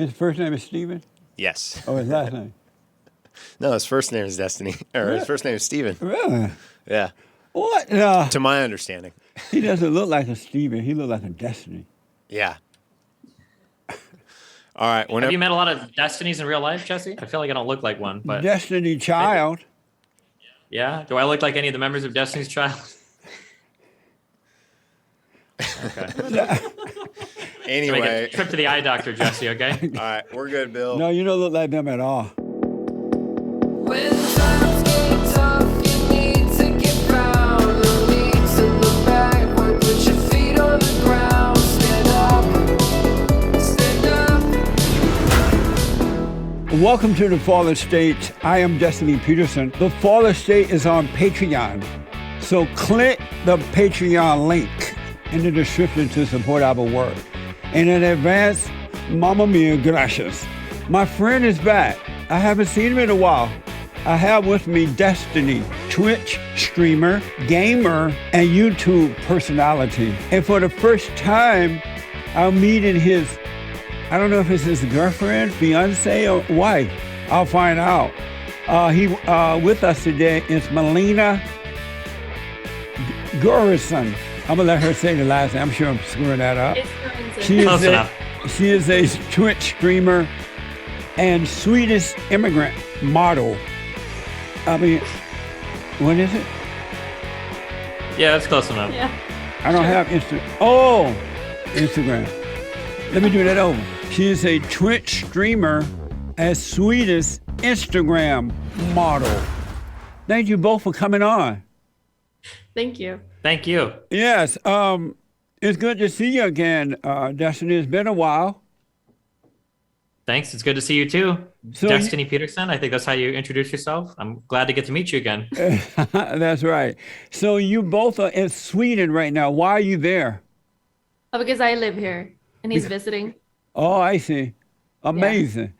His first name is Stephen? Yes. Oh, his last name? No, his first name is Destiny. Or his first name is Stephen. Really? Yeah. What? To my understanding. He doesn't look like a Stephen. He looks like a Destiny. Yeah. All right. Have you met a lot of Destinies in real life, Jesse? I feel like I don't look like one, but Destiny Child. yeah. Do I look like any of the members of Destiny's Child? Okay. Anyway. Make a trip to the eye doctor, Jesse, okay? All right. We're good, Bill. No, you don't look like them at all. When times get tough, you need to get down. No need to look backward. Put your feet on the ground. Stand up. Stand up. Welcome to The Fallen State. I am Jesse Lee Peterson. The Fallen State is on Patreon. So click the Patreon link in the description to support our work. And in advance, Mama Mia, gracias. My friend is back. I haven't seen him in a while. I have with me Destiny, Twitch streamer, gamer, and YouTube personality. And for the first time, I'm meeting his, I don't know if it's his girlfriend, fiance, or wife. I'll find out. With us today is Melina Goransson. I'm gonna let her say the last name. I'm sure I'm screwing that up. It's Goransson. Close enough. She is a Twitch streamer and Swedish immigrant model. I mean, what is it? Yeah, that's close enough. Yeah. I don't have Instagram. Let me do that over. She is a Twitch streamer and Swedish Instagram model. Thank you both for coming on. Thank you. Thank you. Yes, it's good to see you again, Destiny. It's been a while. Thanks. It's good to see you too. So Destiny Peterson. I think that's how you introduce yourself. I'm glad to get to meet you again. That's right. So you both are in Sweden right now. Why are you there? Oh, because I live here and he's visiting. Oh, I see. Amazing.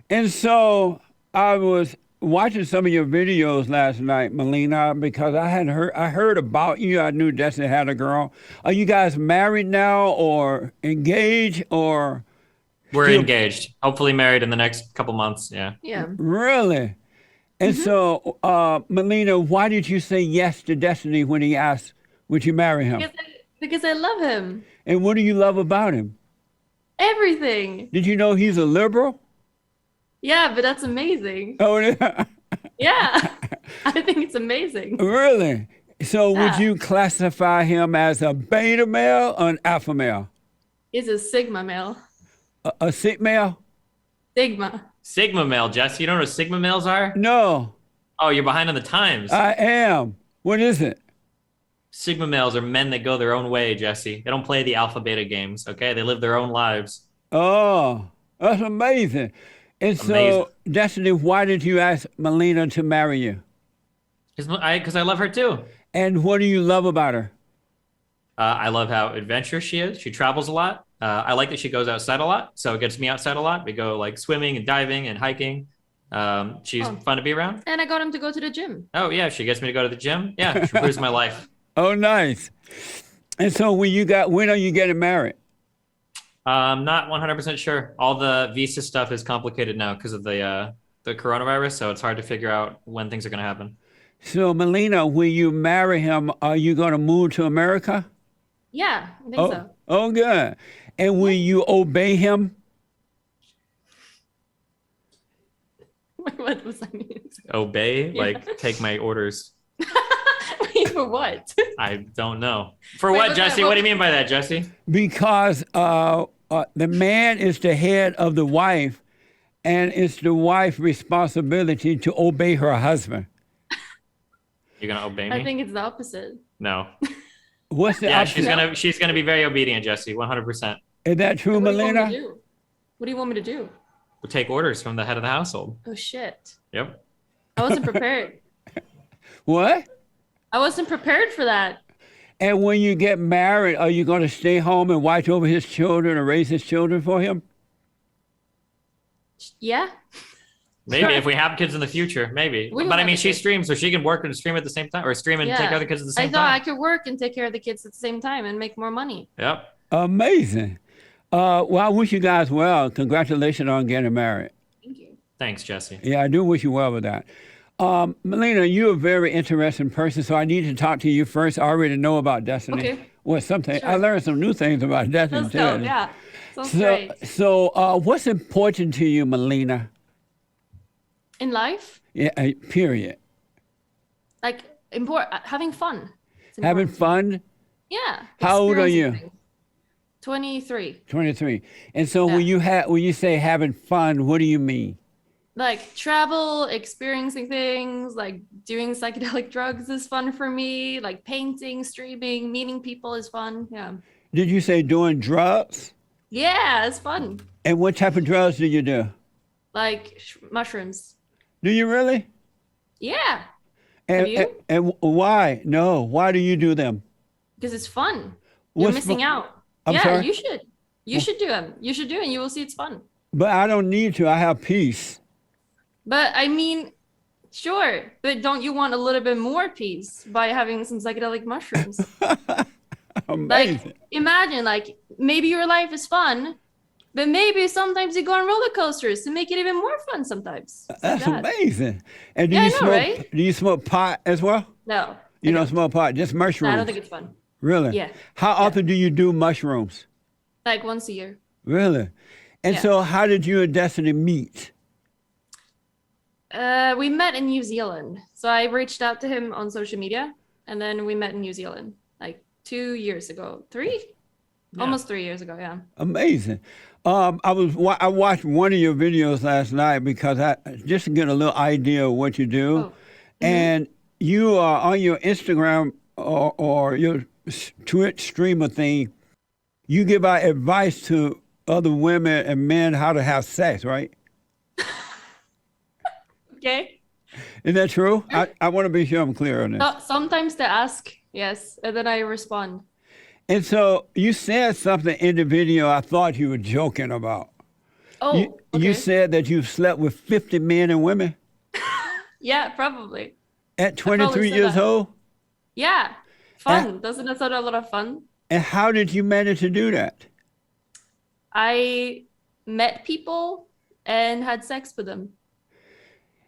And so I was watching some of your videos last night, Melina, because I heard about you. I knew Destiny had a girl. Are you guys married now or engaged or? We're engaged. Hopefully married in the next couple months. Yeah. Yeah. Really? And so, Melina, why did you say yes to Destiny when he asked, would you marry him? Because I love him. And what do you love about him? Everything. Did you know he's a liberal? Yeah, but that's amazing. Oh, yeah. Yeah. I think it's amazing. Really? So would Yeah. you classify him as a beta male or an alpha male? He's a Sigma male. A Sigma male? Sigma. Sigma male, Jesse. You don't know what Sigma males are? No, Oh, you're behind on the times. I am. What is it? Sigma males are men that go their own way, Jesse. They don't play the alpha beta games, okay? They live their own lives. Oh, that's amazing. And so, Amazing. Destiny, why did you ask Melina to marry you? Because I love her too. And what do you love about her? I love how adventurous she is. She travels a lot. I like that she goes outside a lot, so it gets me outside a lot. We go like swimming and diving and hiking. She's fun to be around. And I got him to go to the gym. Oh yeah, she gets me to go to the gym. Yeah, she improves my life. Oh, nice. And so when are you getting married? Not 100% sure. All the visa stuff is complicated now because of the coronavirus, so it's hard to figure out when things are going to happen. So, Melina, when you marry him, are you going to move to America? Yeah, I think so. Oh, good. And will you obey him? What was that mean? Obey? Yeah. Like, take my orders. Wait, for what? I don't know. For Wait, what, what's Jesse? that? What do you mean by that, Jesse? Because the man is the head of the wife, and it's the wife's responsibility to obey her husband. You're going to obey me? I think it's the opposite. No. What's the Yeah, opposite? she's gonna be very obedient, Jesse. 100%. Is that true, What do you want me to Melina? do? What do you want me to do? We'll take orders from the head of the household. Oh, shit. Yep. I wasn't prepared. What? I wasn't prepared for that. And when you get married, are you going to stay home and watch over his children or raise his children for him? Yeah. Maybe if we have kids in the future, maybe. We will But I have mean, a she kid. streams, so she can work and stream at the same time, or stream and take care of the kids at the I same thought I time. could work and take care of the kids at the same time and make more money. Yep. Amazing. Well, I wish you guys well. Congratulations on getting married. Thank you. Thanks, Jesse. Yeah, I do wish you well with that. Melina, you're a very interesting person, so I need to talk to you first. I already know about Destiny. Okay. Well, something I Sure. learned some new things about Destiny That's too. dope. Yeah. Sounds So, great. so what's important to you, Melina? In life, Yeah, period. like having fun. It's Having important. fun. Yeah. How old are you? experiencing things. 23. 23. And so Yeah. when you say having fun, what do you mean? Like travel, experiencing things, like doing psychedelic drugs is fun for me. Like painting, streaming, meeting people is fun. Yeah. Did you say doing drugs? Yeah, it's fun. And what type of drugs do you do? Like mushrooms. Do you really? Yeah. And, Have you? and why? No. Why do you do them? Because it's fun. You're What's missing fun? out. I'm Yeah, sorry? you should. You should do them. You should do it and you will see it's fun. But I don't need to. I have peace. But I mean, sure. But don't you want a little bit more peace by having some psychedelic mushrooms? Amazing. Like, imagine, like, maybe your life is fun, but maybe sometimes you go on roller coasters to make it even more fun sometimes. It's like That's that. amazing. And do Yeah, you I know, smoke? right? Do you smoke pot as well? No. You I don't smoke pot, just No, mushrooms. I don't think it's fun. Really? Yeah. How often do you do mushrooms? Like once a year. Really? And Yeah. so, how did you and Destiny meet? We met in New Zealand. So I reached out to him on social media and then we met in New Zealand like 2 years ago. 3? Almost 3 years ago, yeah. Amazing. I watched one of your videos last night because I just to get a little idea of what you do, Oh. and you are on your Instagram or your Twitch streamer thing. You give out advice to other women and men how to have sex, right? Okay. Is that true? I want to be sure I'm clear on this. So, sometimes they ask, yes, and then I respond. And so you said something in the video I thought you were joking about. Oh, You okay. said that you've slept with 50 men and women Yeah, probably. at probably 23 said years that. old? Yeah. Fun. Doesn't that sound a lot of fun? And how did you manage to do that? I met people and had sex with them.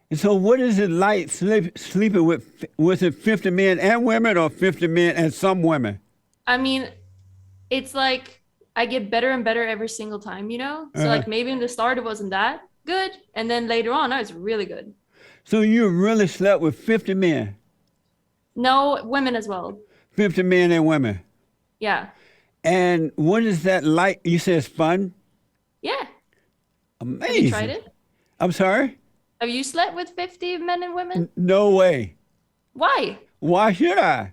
And so what is it like sleeping with, was it 50 men and women or 50 men and some women? I mean, it's like I get better and better every single time, you know? So Uh-huh. like maybe in the start it wasn't that good. And then later on, it's really good. So you really slept with 50 men, No, women as well. 50 men and women. Yeah. And what is that like? You said it's fun? Yeah. Amazing. Have you tried it? I'm sorry? Have you slept with 50 men and women? No way. Why? Why should I?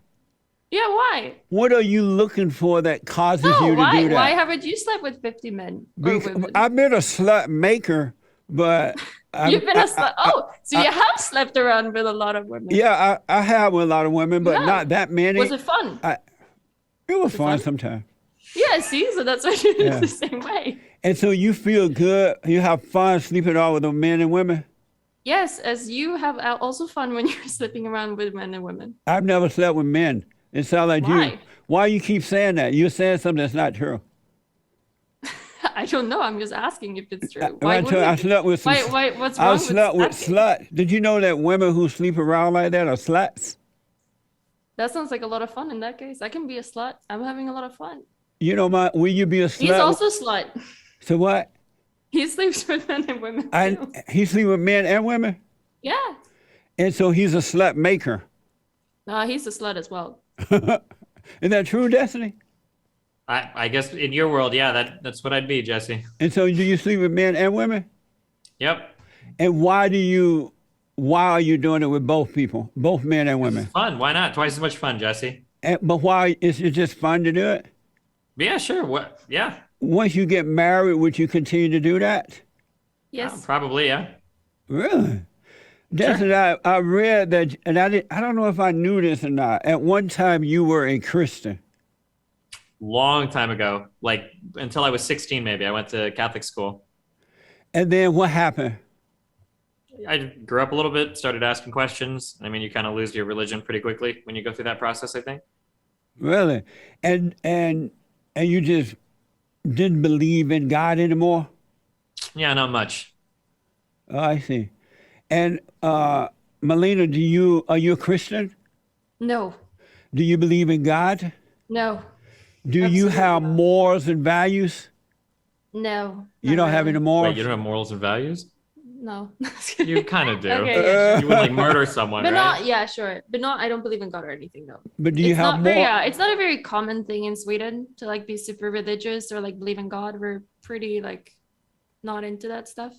Yeah, why? What are you looking for that causes No, you to why? do that? Why haven't you slept with 50 men or women? I've been a slut maker, but You've been a slut. Oh, so you have slept around with a lot of women. yeah, I have with a lot of women, but Yeah. not that many. Was it fun? It was fun fun? sometimes. Yeah, see, so that's why you do Yeah. it the same way. And so you feel good, you have fun sleeping all with the men and women? Yes, as you have also fun when you're sleeping around with men and women. I've never slept with men. It sounds like you. Why? Why you keep saying that? You're saying something that's not true. I don't know. I'm just asking if it's true. I slept with some. What's I wrong with slept with asking? sluts. Did you know that women who sleep around like that are sluts? That sounds like a lot of fun in that case. I can be a slut. I'm having a lot of fun. You know, will you be a slut? He's also a slut. So what? He sleeps with men and women too. He sleep with men and women, Yeah. and so he's a slut maker. He's a slut as well. Is that true, Destiny? I guess in your world, yeah, that's what I'd be, Jesse. And so, do you sleep with men and women? Yep. And why are you doing it with both people, both men and women? Fun. Why not? Twice as much fun, Jesse. But why is it just fun to do it? Yeah, sure. What? Yeah. Once you get married, would you continue to do that? Yes. Probably, yeah. Really? Destiny, I read that, and I don't know if I knew this or not. At one time, you were a Christian. Long time ago, like until I was 16, maybe. I went to Catholic school. And then what happened? I grew up a little bit, started asking questions. I mean, you kind of lose your religion pretty quickly when you go through that process, I think. Really? And you just didn't believe in God anymore? Yeah, not much. Oh, I see. And Melina, are you a Christian? No, Do you believe in God? no, Do you absolutely have not. morals and values? No, You not don't have really. any Wait, morals? you don't have morals and values? No. You kind of do. Okay, yeah, You sure. would like murder someone, But right? not, yeah, sure. But not, I don't believe in God or anything though. But do you have more? It's not a very common thing in Sweden to like be super religious or like believe in God. We're pretty like not into that stuff.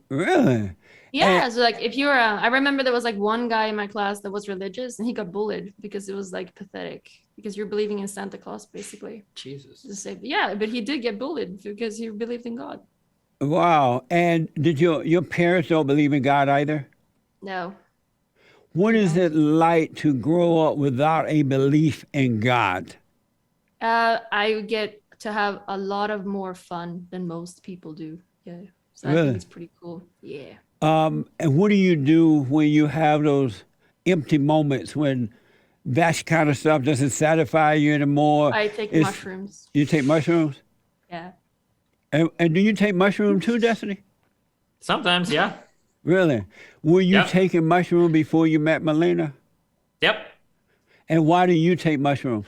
Really? Yeah, And, so like if you're, I remember there was like one guy in my class that was religious and he got bullied because it was like pathetic because you're believing in Santa Claus basically. Jesus. To say, yeah, but he did get bullied because he believed in God. wow. And did your parents don't believe in God either? No. What They is don't. it like to grow up without a belief in God? I get to have a lot of more fun than most people do. Yeah. So I Really? think it's pretty cool. Yeah. And what do you do when you have those empty moments when that kind of stuff doesn't satisfy you anymore? I take It's- mushrooms. You take mushrooms? Yeah. And do you take mushrooms too, Destiny? Sometimes, yeah. Really? Were you Yep. taking mushrooms before you met Melina? Yep. And why do you take mushrooms?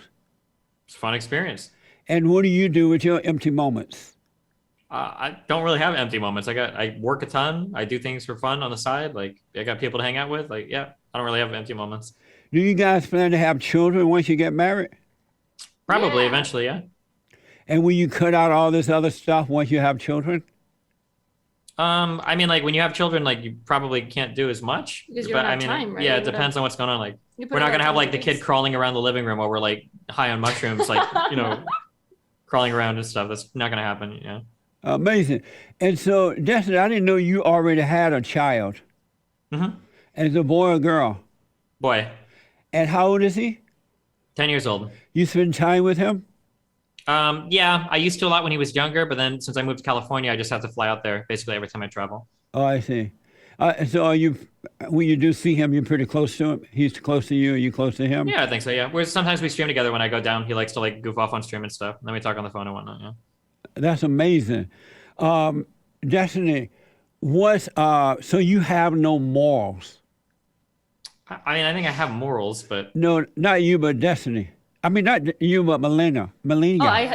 It's a fun experience. And what do you do with your empty moments? I don't really have empty moments. I work a ton. I do things for fun on the side. Like I got people to hang out with. Like, yeah, I don't really have empty moments. Do you guys plan to have children once you get married? Probably Yeah. eventually, yeah. And will you cut out all this other stuff once you have children? I mean, like when you have children, like you probably can't do as much. Because you but don't have I mean, time, right? yeah, it Whatever. depends on what's going on. Like You put we're a not lot gonna of have time like into the kid things. crawling around the living room while we're like high on mushrooms, like crawling around and stuff. That's not gonna happen. You know. Amazing. And so, Destiny, I didn't know you already had a child. Mm-hmm. And it's a boy or girl. Boy, And how old is he? 10 years old. You spend time with him? Yeah, I used to a lot when he was younger, but then since I moved to California, I just have to fly out there basically every time I travel. Oh, I see. So when you do see him, you're pretty close to him? He's close to you? Are you close to him? Yeah, I think so. Yeah, whereas sometimes we stream together when I go down. He likes to like goof off on stream and stuff. And then we talk on the phone and whatnot. Yeah. That's amazing. Destiny, so you have no morals? I mean, I think I have morals, but No, not you, but Destiny. I mean, not you, but Melina. Melina. Oh, I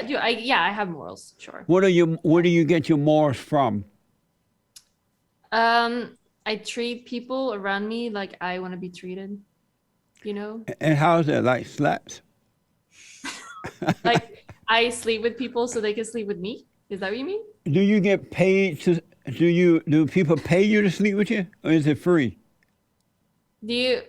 have morals, sure. Where do you get your morals from? I treat people around me like I want to be treated, you know? And how is that? Like slaps? Like I sleep with people so they can sleep with me. Is that what you mean? Do you get paid do people pay you to sleep with you? Or is it free? Why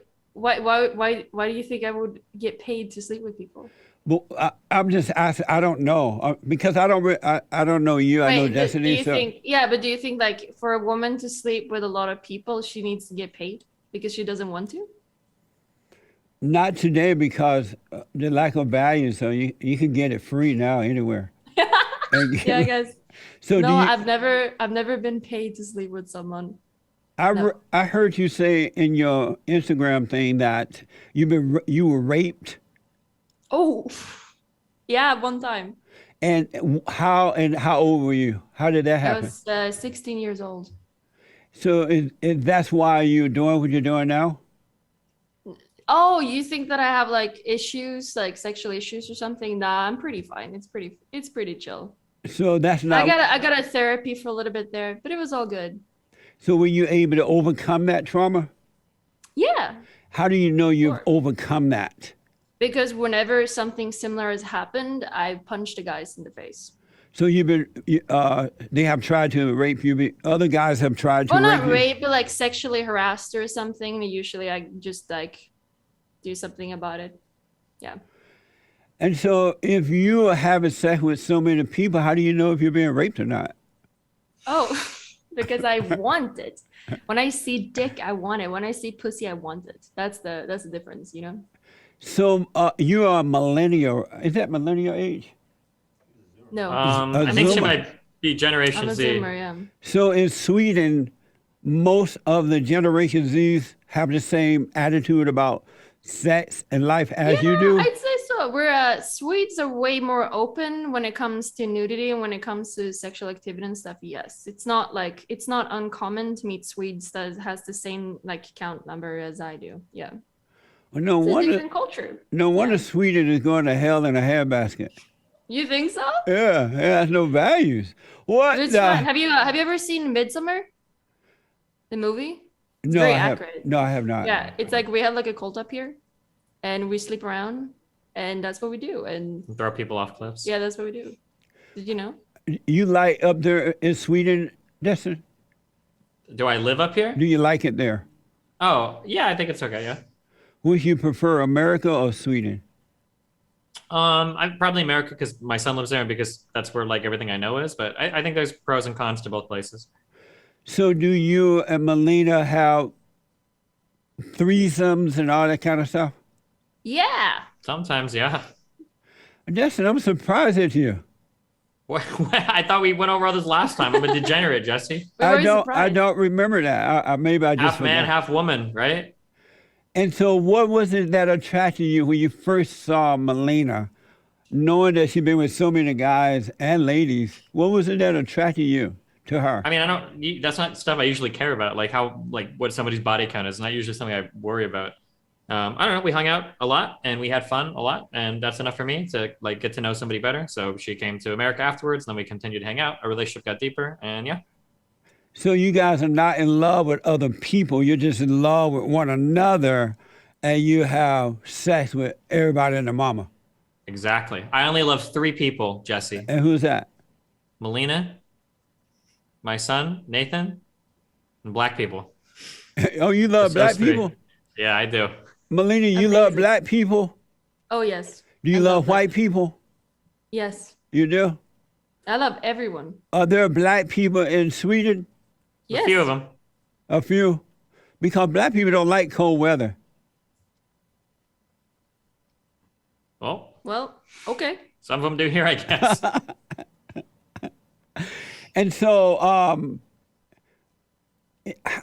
do you think I would get paid to sleep with people? Well, I'm just asking. I don't know because I don't know you. I know Wait, but Destiny. do you think like for a woman to sleep with a lot of people, she needs to get paid because she doesn't want to? Not today because the lack of value. So you can get it free now anywhere. Yeah, I guess. So No, I've never been paid to sleep with someone. No. I heard you say in your Instagram thing that you were raped. Oh, yeah, one time. And how old were you? How did that I happen? was 16 years old. So that's why you're doing what you're doing now? Oh, you think that I have like issues, like sexual issues or something? Nah, I'm pretty fine. It's pretty chill. So that's not. I got a therapy for a little bit there, but it was all good. So were you able to overcome that trauma? Yeah, How do you know you've Sure. overcome that? because whenever something similar has happened, I punch the guys in the face. So they have tried to rape you. Other guys have tried to Well, rape not you. rape, but like sexually harassed or something. Usually, I just like do something about it. Yeah. And so if you are having sex with so many people, how do you know if you're being raped or not? Oh, because I want it. When I see dick, I want it. When I see pussy, I want it. That's the difference, you know? So you are a millennial. Is that millennial age? No, I think she Zoomer. might be I'm Generation a Z. Zoomer, yeah. So in Sweden, most of the Generation Zs have the same attitude about sex and life as you do. I'd say so. we're Swedes are way more open when it comes to nudity and when it comes to sexual activity and stuff. Yes, it's not uncommon to meet Swedes that has the same like count number as I do. Yeah, Well, no it's a wonder. different culture. No wonder Yeah. Sweden is going to hell in a handbasket. You think so? Yeah, it has no values. What? It's the- fun. Have you ever seen Midsummer? The movie? It's no, very I have. accurate. No, I have not. Yeah, it's like we have like a cult up here, and we sleep around, and that's what we do. And Throw people off cliffs. yeah, that's what we do. Did you know? You like up there in Sweden, Destin? Do I live up here? Do you like it there? Oh, yeah, I think it's okay. Yeah. Would you prefer America or Sweden? I'm probably America because my son lives there and because that's where like everything I know is. But I think there's pros and cons to both places. So do you and Melina have threesomes and all that kind of stuff? Yeah. Sometimes, yeah. Destin, I'm surprised at you. I thought we went over all this last time. I'm a degenerate, Jesse. We're I very don't. I surprised. don't remember that. Maybe I just Half man, forgot. half woman, right? And so, what was it that attracted you when you first saw Melina, knowing that she'd been with so many guys and ladies? What was it that attracted you to her? I mean, that's not stuff I usually care about, like what somebody's body count is. Not usually something I worry about. I don't know. We hung out a lot and we had fun a lot, and that's enough for me to like get to know somebody better. So she came to America afterwards, and then we continued to hang out. Our relationship got deeper, and yeah. So you guys are not in love with other people. You're just in love with one another, and you have sex with everybody and their mama. Exactly. I only love 3 people, Jesse. And who's that? Melina, my son, Nathan, and black people. Oh, you love Just black those 3. people? Yeah, I do. Melina, you love Amazing. black people? Oh yes. Do you I love that. white people? Yes. You do? I love everyone. Are there black people in Sweden? Yes. A few of them. A few? Because black people don't like cold weather. Well, okay. some of them do here, I guess. And so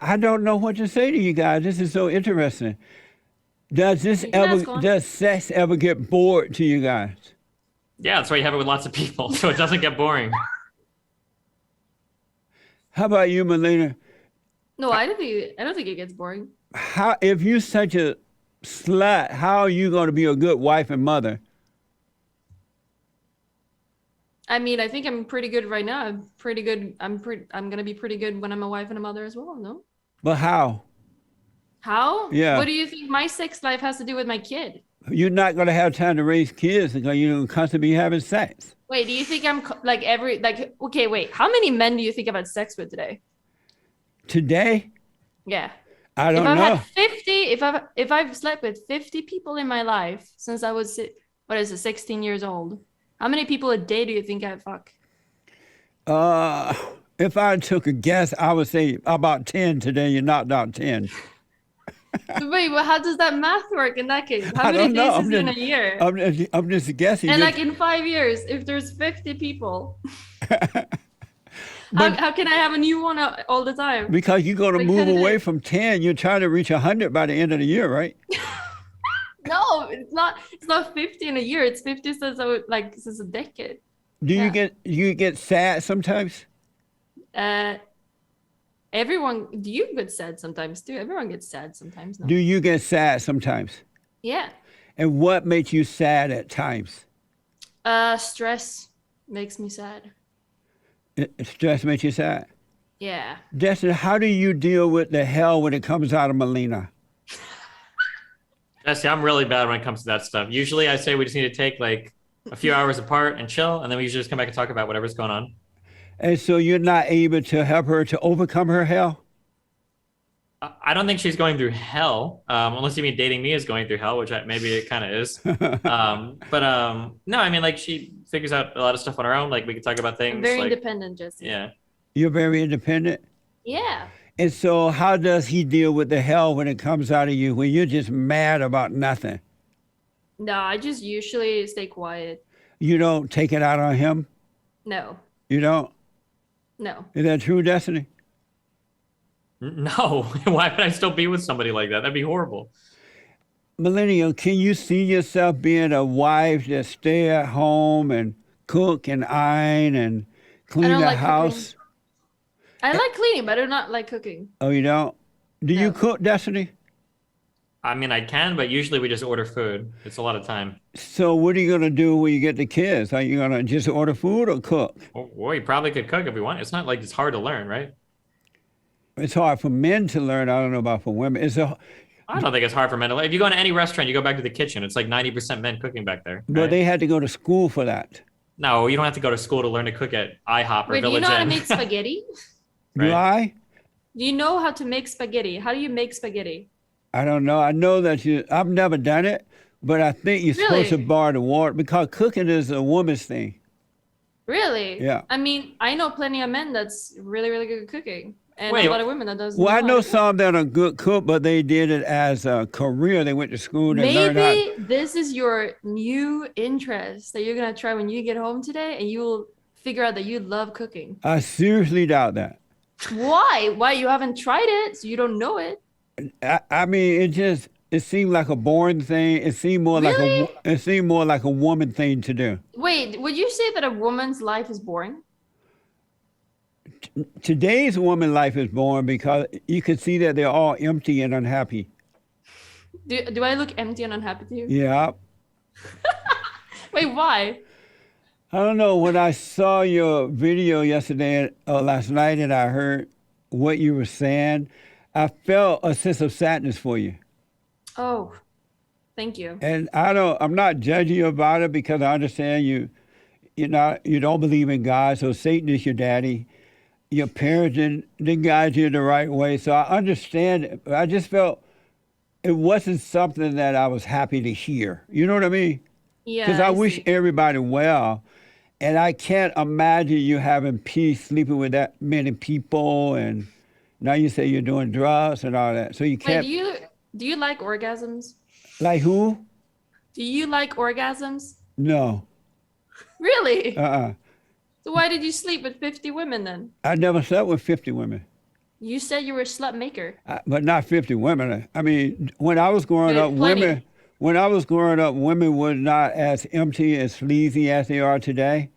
I don't know what to say to you guys. This is so interesting. Does You can ask one. does sex ever get bored to you guys? Yeah, that's why you have it with lots of people, so it doesn't get boring. How about you, Melina? No, I don't think it gets boring. How, if you're such a slut, how are you going to be a good wife and mother? I mean, I think I'm pretty good right now. I'm pretty good. I'm gonna be pretty good when I'm a wife and a mother as well. No? But how? How? Yeah. What do you think my sex life has to do with my kid? You're not going to have time to raise kids because you're going to constantly be having sex. Wait, do you think I'm okay, wait. How many men do you think I've had sex with today? Today, Yeah. I If don't I've know. had 50, if I've slept with 50 people in my life since I was 16 years old, how many people a day do you think I fuck? If I took a guess, I would say about 10 today. You knocked out 10. Wait, well, how does that math work in that case? How I many don't know. days is in a year? I'm just guessing. And Just- like in 5 years, if there's 50 people, But- how can I have a new one all the time? because you're going to Like move 10 a away day. from 10, you're trying to reach 100 by the end of the year, right? No, it's not. It's not 50 in a year. It's 50 since a decade. Do Yeah. you get sad sometimes? Everyone. Do you get sad sometimes too? Everyone gets sad sometimes. No? Do you get sad sometimes? Yeah. And what makes you sad at times? Stress makes me sad. Stress makes you sad. Yeah. Destin, how do you deal with the hell when it comes out of Melina? Jesse, I'm really bad when it comes to that stuff. Usually I say we just need to take like a few hours apart and chill, and then we usually just come back and talk about whatever's going on. And so you're not able to help her to overcome her hell? I don't think she's going through hell, unless you mean dating me is going through hell, which maybe it kind of is. No, I mean, like she figures out a lot of stuff on her own. Like we can talk about things. I'm very like, independent, Jesse. yeah. You're very independent? Yeah. And so how does he deal with the hell when it comes out of you when you're just mad about nothing? No, I just usually stay quiet. You don't take it out on him? No. You don't? No. Is that true, Destiny? No, why would I still be with somebody like that? That'd be horrible. Millennial, can you see yourself being a wife that stay at home and cook and iron and I clean don't the like cooking. house? I like cleaning, but I do not like cooking. Oh, you don't? Do you No. cook, Destiny? I mean, I can, but usually we just order food. It's a lot of time. So what are you gonna do when you get the kids? Are you gonna just order food or cook? Well, we probably could cook if we want. It's not like it's hard to learn, right? It's hard for men to learn. I don't know about for women. I don't think it's hard for men to learn. If you go into any restaurant, you go back to the kitchen. It's like 90% men cooking back there. But Right? they had to go to school for that. No, you don't have to go to school to learn to cook at IHOP or Wait, do you Village know how to Inn. make spaghetti? Do Right. I? Do you know how to make spaghetti? How do you make spaghetti? I don't know. I know that I've never done it, but I think you're supposed to Really? borrow the water because cooking is a woman's thing. Really? Yeah. I mean, I know plenty of men that's really, really good at cooking, and Wait, a lot of women that doesn't. Well, I how know to cook. some that are good cook, but they did it as a career. They went to school. They learned how. Maybe this is your new interest that you're gonna try when you get home today, and you will figure out that you love cooking. I seriously doubt that. Why? Why you haven't tried it, so you don't know it. I mean, it seemed like a boring thing. It seemed more Really? it seemed more like a woman thing to do. Wait, would you say that a woman's life is boring? Today's woman life is boring because you can see that they're all empty and unhappy. Do I look empty and unhappy to you? Yeah. Wait, why? I don't know. When I saw your video yesterday or last night and I heard what you were saying, I felt a sense of sadness for you. Oh, thank you. And I'm not judging you about it because I understand you don't believe in God, so Satan is your daddy. Your parents didn't guide you the right way. So I understand it. But I just felt it wasn't something that I was happy to hear. You know what I mean? Yeah. Because I wish see. everybody well. And I can't imagine you having peace sleeping with that many people. And now you say you're doing drugs and all that. So you Wait, can't, do you like orgasms? like who? Do you like orgasms? No. Really? Uh-uh. So why did you sleep with 50 women then? I never slept with 50 women. You said you were a slut maker. But not 50 women. I mean, when I was growing Yeah, up, plenty. women were not as empty and sleazy as they are today.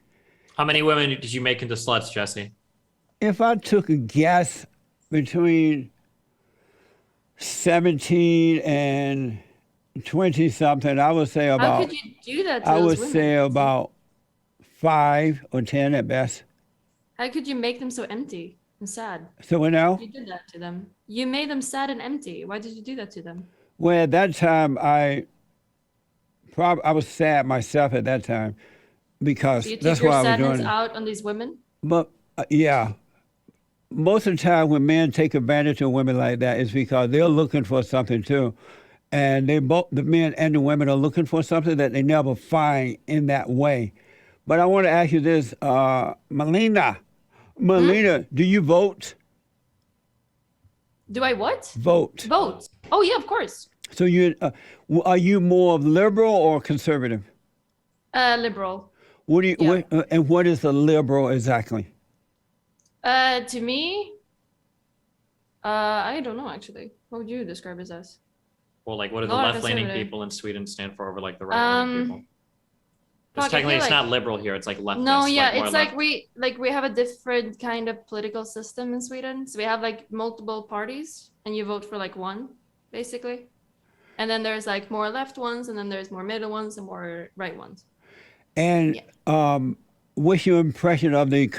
How many women did you make into sluts, Jesse? If I took a guess between 17 and 20 something, I would say How about, could you do that to I those would women? say about 5 or 10 at best. How could you make them so empty and sad? So now, You did that to them. You made them sad and empty. Why did you do that to them? well, at that time, I was sad myself at that time because So you took that's your why I was sadness doing it. out on these women? But yeah, most of the time when men take advantage of women like that is because they're looking for something too. And the men and the women are looking for something that they never find in that way. But I want to ask you this, Melina, do you vote? Do I what? Vote. Vote. Oh yeah, of course. So are you more of liberal or conservative? Liberal. What do you, Yeah. and what is a liberal exactly? To me, I don't know actually. What would you describe it as? Well, like, what do the Not left-leaning conservative. people in Sweden stand for over like the right-leaning people? Because fuck, I technically, feel it's like- not liberal here. It's like leftist. No, yeah, more it's left. like we have a different kind of political system in Sweden. So we have like multiple parties, and you vote for like one, basically. And then there's like more left ones, and then there's more middle ones, and more right ones. And what's your impression of the,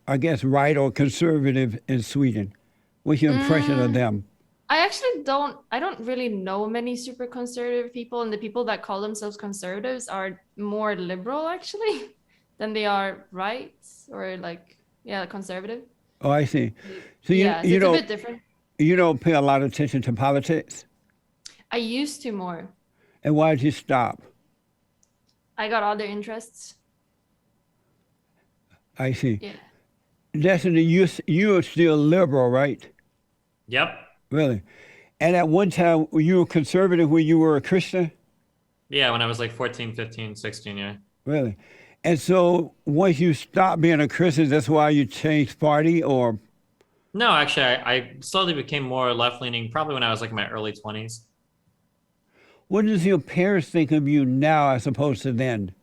I guess, right or conservative in Sweden? What's your impression of them? I actually I don't really know many super conservative people, and the people that call themselves conservatives are more liberal actually than they are right or like, yeah, conservative. Oh, I see. So Yeah, so you it's a don't bit different. you don't pay a lot of attention to politics. I used to more. And why did you stop? I got other interests. I see. Yeah. Destiny, you are still liberal, right? Yep. Really? And at one time, you were conservative when you were a Christian? Yeah, when I was like 14, 15, 16, yeah. Really? And so once you stopped being a Christian, that's why you changed party or? No, actually, I slowly became more left-leaning probably when I was like in my early 20s. What does your parents think of you now as opposed to then?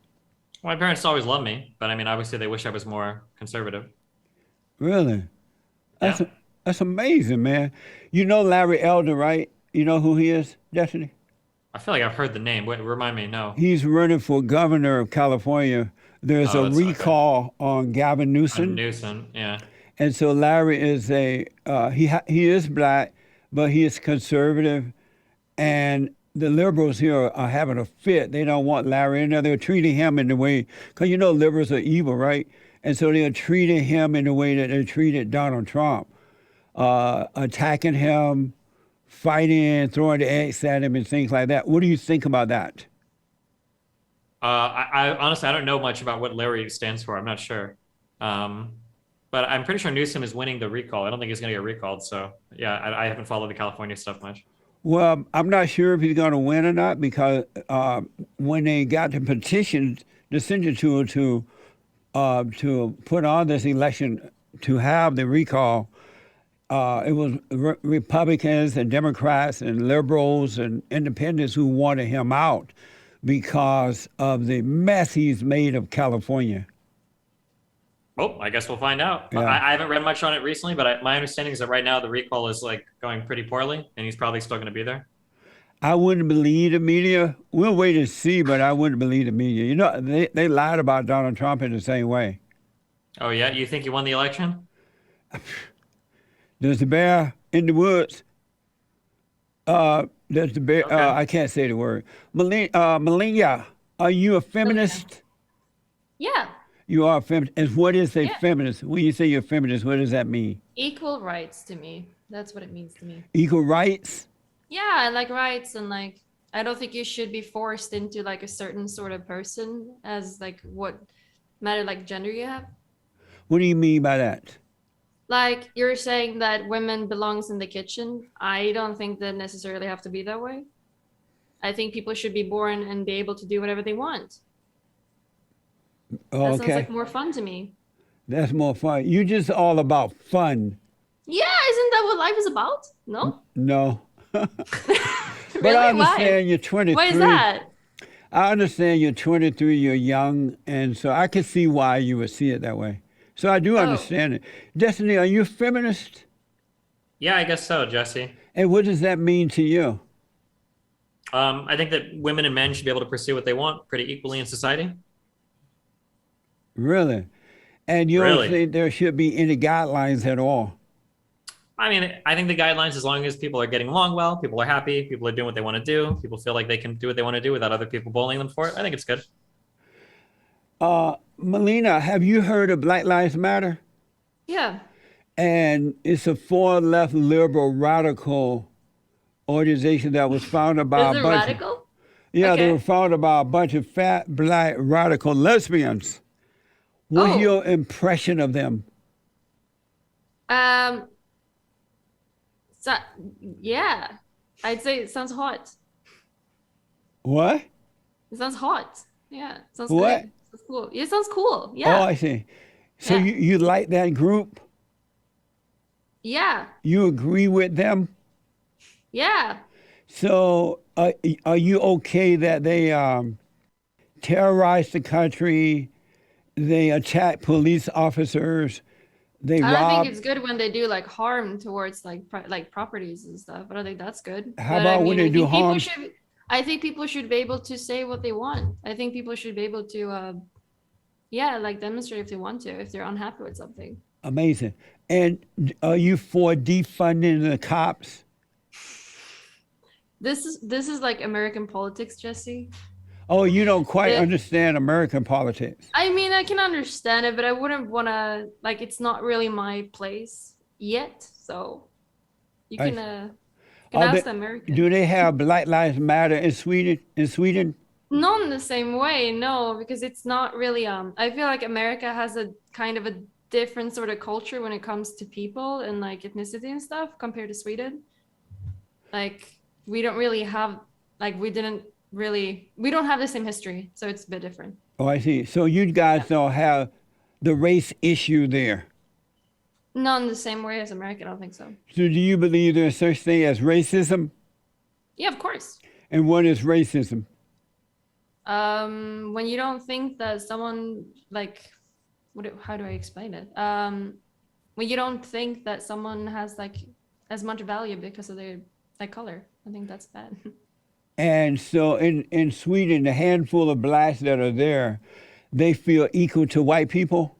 My parents always loved me, but I mean, obviously they wish I was more conservative. Really? That's Yeah. that's amazing, man. You know Larry Elder, right? You know who he is, Destiny? I feel like I've heard the name. Wait, remind me. No. He's running for governor of California. There's Oh, a that's okay. recall on Gavin Newsom, Newsom. Yeah. and so Larry is he is black, but he is conservative, and the liberals here are having a fit. They don't want Larry in there. They're treating him in the way, because you know liberals are evil, right? And so they're treating him in the way that they treated Donald Trump, attacking him, fighting, throwing the eggs at him, and things like that. What do you think about that? I honestly I don't know much about what Larry stands for. I'm not sure. But I'm pretty sure Newsom is winning the recall. I don't think he's going to get recalled. So yeah, I haven't followed the California stuff much. Well, I'm not sure if he's going to win or not because when they got the petition, the signature to put on this election to have the recall, it was Republicans and Democrats and liberals and independents who wanted him out because of the mess he's made of California. Oh, I guess we'll find out. Yeah. I haven't read much on it recently, but my understanding is that right now the recall is like going pretty poorly, and he's probably still going to be there. I wouldn't believe the media. We'll wait and see, but I wouldn't believe the media. You know, they lied about Donald Trump in the same way. Oh yeah, you think he won the election? There's the bear in the woods. There's the bear. Okay. I can't say the word. Melina, are you a feminist? Yeah, You are a feminist. And what is a Yeah. feminist? When you say you're a feminist, what does that mean? equal rights to me. That's what it means to me. Equal rights? Yeah, I like rights and like I don't think you should be forced into like a certain sort of person as like what matter like gender you have. What do you mean by that? Like you're saying that women belongs in the kitchen. I don't think that necessarily have to be that way. I think people should be born and be able to do whatever they want. That sounds Okay, like more fun to me. that's more fun. You just all about fun. Yeah, isn't that what life is about? No? No. Really? But I Why? understand you're 23. Why is that? I understand you're 23, you're young, and so I can see why you would see it that way. So I do Oh. understand it. Destiny, are you a feminist? Yeah, I guess so, Jesse. And what does that mean to you? I think that women and men should be able to pursue what they want pretty equally in society. Really? And you Really? don't think there should be any guidelines at all? I mean, I think the guidelines, as long as people are getting along well, people are happy, people are doing what they want to do, people feel like they can do what they want to do without other people bullying them for it. I think it's good. Melina, have you heard of Black Lives Matter? Yeah. And it's a far left liberal radical organization that was founded by Is a it bunch radical? Yeah, they Okay. were founded by a bunch of fat, black, radical lesbians. What's Oh. your impression of them? So, yeah. I'd say it sounds hot. What? It sounds hot. Yeah. It sounds What? good. Sounds cool. Yeah, it sounds cool. Oh, Yeah. I see. So Yeah. you like that group? Yeah. You agree with them? Yeah. So are you okay that they terrorize the country, they attack police officers, they I don't rob? think it's good when they do like harm towards like like properties and stuff. I don't think that's good. How But, about when they I do think people harm? I think people should be able to say what they want. I think people should be able to, yeah, like demonstrate if they want to, if they're unhappy with something. Amazing. And are you for defunding the cops? This is like American politics, Jesse. Oh, you don't quite Yeah. understand American politics. I mean, I can understand it, but I wouldn't want to, like, it's not really my place yet. So you I- can, Are ask they- the American. Do they have Black Lives Matter in Sweden? Not in the same way, no, because it's not really, I feel like America has a kind of a different sort of culture when it comes to people and like ethnicity and stuff compared to Sweden. Like, we don't really have, like, we don't have the same history, so it's a bit different. Oh, I see. So you guys don't have the race issue there. Not in the same way as America, I don't think so. So do you believe there's such thing as racism? Yeah, of course. And what is racism? When you don't think that someone like, how do I explain it? When you don't think that someone has like as much value because of their like color, I think that's bad. And so in Sweden, the handful of blacks that are there, they feel equal to white people?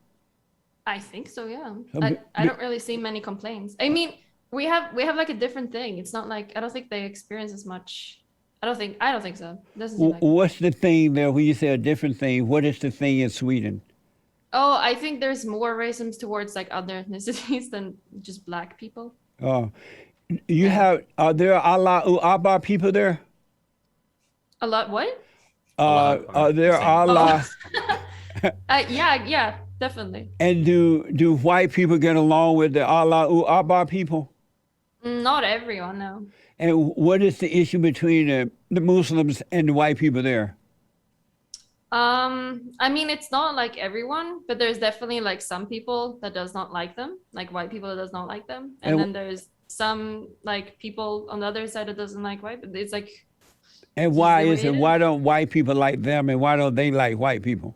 I think so, yeah. Um, I don't really see many complaints. I mean, we have like a different thing. It's not like, I don't think they experience as much. I don't think so. Doesn't seem like. What's the thing there when you say a different thing? What is the thing in Sweden? Oh, I think there's more racism towards like other ethnicities than just black people. Are there Allah Abba people there? A lot, what? Are there Allah? Yeah, definitely. And do white people get along with the Allah Abba people? Not everyone, no. And what is the issue between the Muslims and the white people there? I mean, it's not like everyone, but there's definitely like some people that does not like them, like white people that does not like them, and then there's some like people on the other side that doesn't like white. It's like. And why is it? Why don't white people like them, and why don't they like white people?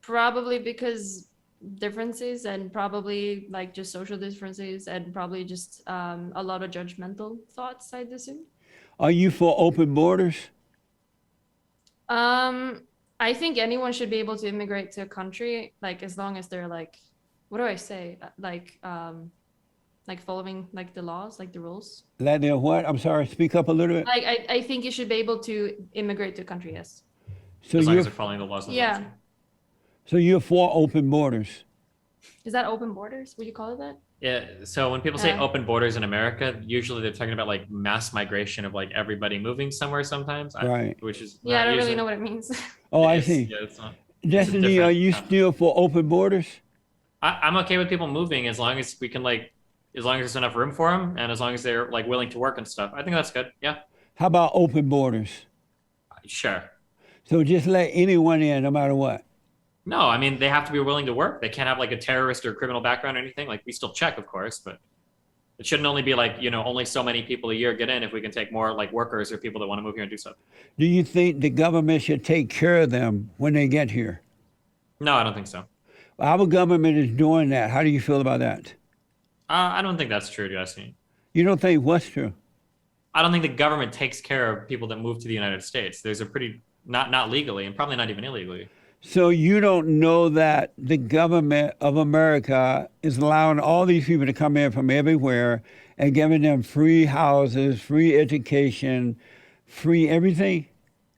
Probably because differences, and probably like just social differences, and probably just a lot of judgmental thoughts, I'd assume. Are you for open borders? I think anyone should be able to immigrate to a country, like as long as they're like, what do I say? Like following like the laws, like the rules. Like they're what? I'm sorry, speak up a little bit. Like I think you should be able to immigrate to a country, yes. So as long you're as they're following the laws of the Yeah. country. so you're for open borders. Is that open borders? Would you call it that? Yeah. So when people say Yeah. open borders in America, usually they're talking about like mass migration of like everybody moving somewhere sometimes. Right. Which is Yeah, I not don't really usually- know what it means. Oh, I It's- see. Yeah, it's not. Destiny, are different you still for open borders? I'm okay with people moving as long as we can like, as long as there's enough room for them, and as long as they're like willing to work and stuff. I think that's good. Yeah. How about open borders? Sure. So just let anyone in, no matter what. No, I mean they have to be willing to work. They can't have like a terrorist or criminal background or anything. Like we still check, of course, but it shouldn't only be like, only so many people a year get in if we can take more like workers or people that want to move here and do stuff. Do you think the government should take care of them when they get here? No, I don't think so. Our government is doing that. How do you feel about that? I don't think that's true, Jesse. You don't think what's true? I don't think the government takes care of people that move to the United States. There's a pretty, not legally and probably not even illegally. So you don't know that the government of America is allowing all these people to come in from everywhere and giving them free houses, free education, free everything?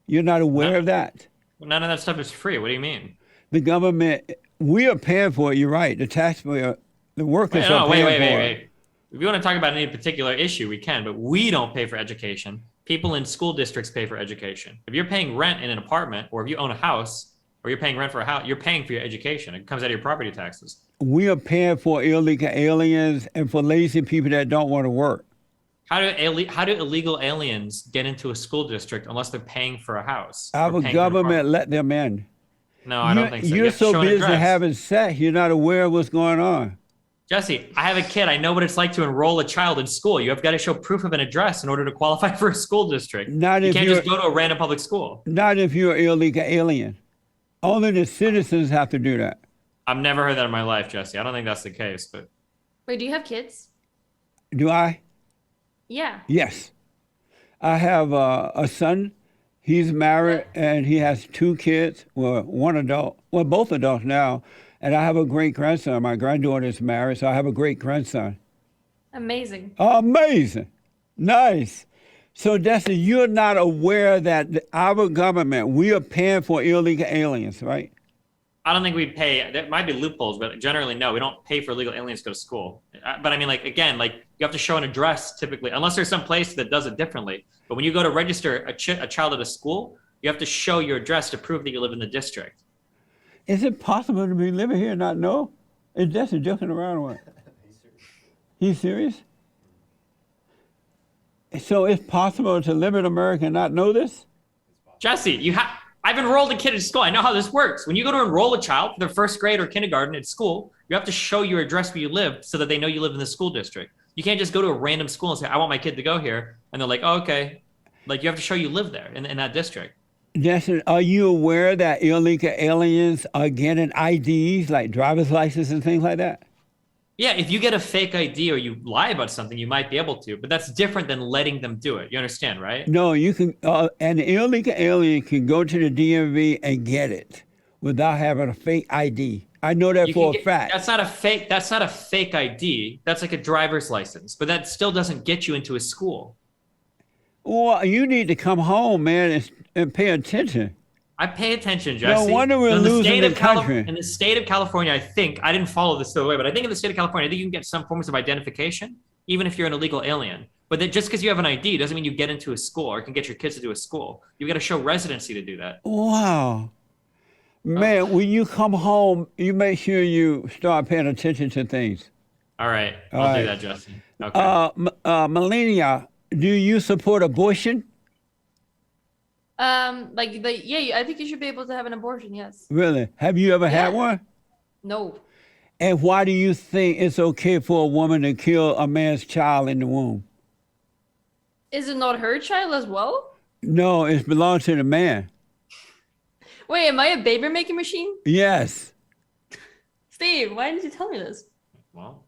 You're not aware of that? None of that stuff is free. What do you mean? The government, we are paying for it, you're right. The taxpayer, the workers are paying for it. If you want to talk about any particular issue, we can, but we don't pay for education. People in school districts pay for education. If you're paying rent in an apartment, or if you own a house, or you're paying rent for a house, you're paying for your education. It comes out of your property taxes. We are paying for illegal aliens and for lazy people that don't want to work. How do illegal aliens get into a school district unless they're paying for a house? or Our paying for an government apartment? let them in. No, I don't think so. You You're have to show so an busy address. having sex, you're not aware of what's going on. Jesse, I have a kid. I know what it's like to enroll a child in school. You have got to show proof of an address in order to qualify for a school district. Not You if can't you're just go to a random public school. not if you're an illegal alien. Only the citizens have to do that. I've never heard that in my life, Jesse. I don't think that's the case, but Wait, do you have kids? Do I? Yeah. Yes. I have a son. He's married and he has 2 kids. Well, one adult. Well, both adults now. And I have a great grandson. My granddaughter is married, so I have a great grandson. Amazing. Amazing. Nice. So, Destiny, you're not aware that our government, we are paying for illegal aliens, right? I don't think we pay. There might be loopholes, but generally, no, we don't pay for illegal aliens to go to school. But I mean, like, again, like you have to show an address typically, unless there's some place that does it differently. But when you go to register a child at a school, you have to show your address to prove that you live in the district. Is it possible to be living here and not know? Is Destiny joking around or what? He's serious? So it's possible to live in America and not know this? Jesse, I've enrolled a kid in school. I know how this works. When you go to enroll a child for their first grade or kindergarten at school, you have to show your address where you live so that they know you live in the school district. You can't just go to a random school and say, I want my kid to go here. And they're like, oh, okay. Like you have to show you live there in that district. Justin, are you aware that illegal aliens are getting IDs like driver's license and things like that? Yeah, if you get a fake ID or you lie about something, you might be able to, but that's different than letting them do it. You understand, right? No, you can. An illegal alien can go to the DMV and get it without having a fake ID. I know that You for can a fact. That's not a fake. That's not a fake ID. That's like a driver's license, but that still doesn't get you into a school. Well, you need to come home, man, and pay attention. I pay attention, Jesse. wonder we're So in losing state the of country. In the state of California, I didn't follow this the way, but I think in the state of California, I think you can get some forms of identification, even if you're an illegal alien. But that just because you have an ID doesn't mean you get into a school or can get your kids to do a school. You got to show residency to do that. Wow. Man, when you come home, you make sure you start paying attention to things. All right, All I'll right. do that, Jesse. Okay. Melina, do you support abortion? Yeah, I think you should be able to have an abortion. Yes. Really? Have you ever had Yeah. one? No. And why do you think it's okay for a woman to kill a man's child in the womb? Is it not her child as well? No, it belongs to the man. Wait, am I a baby making machine? Yes. Steve, why didn't you tell me this? Well,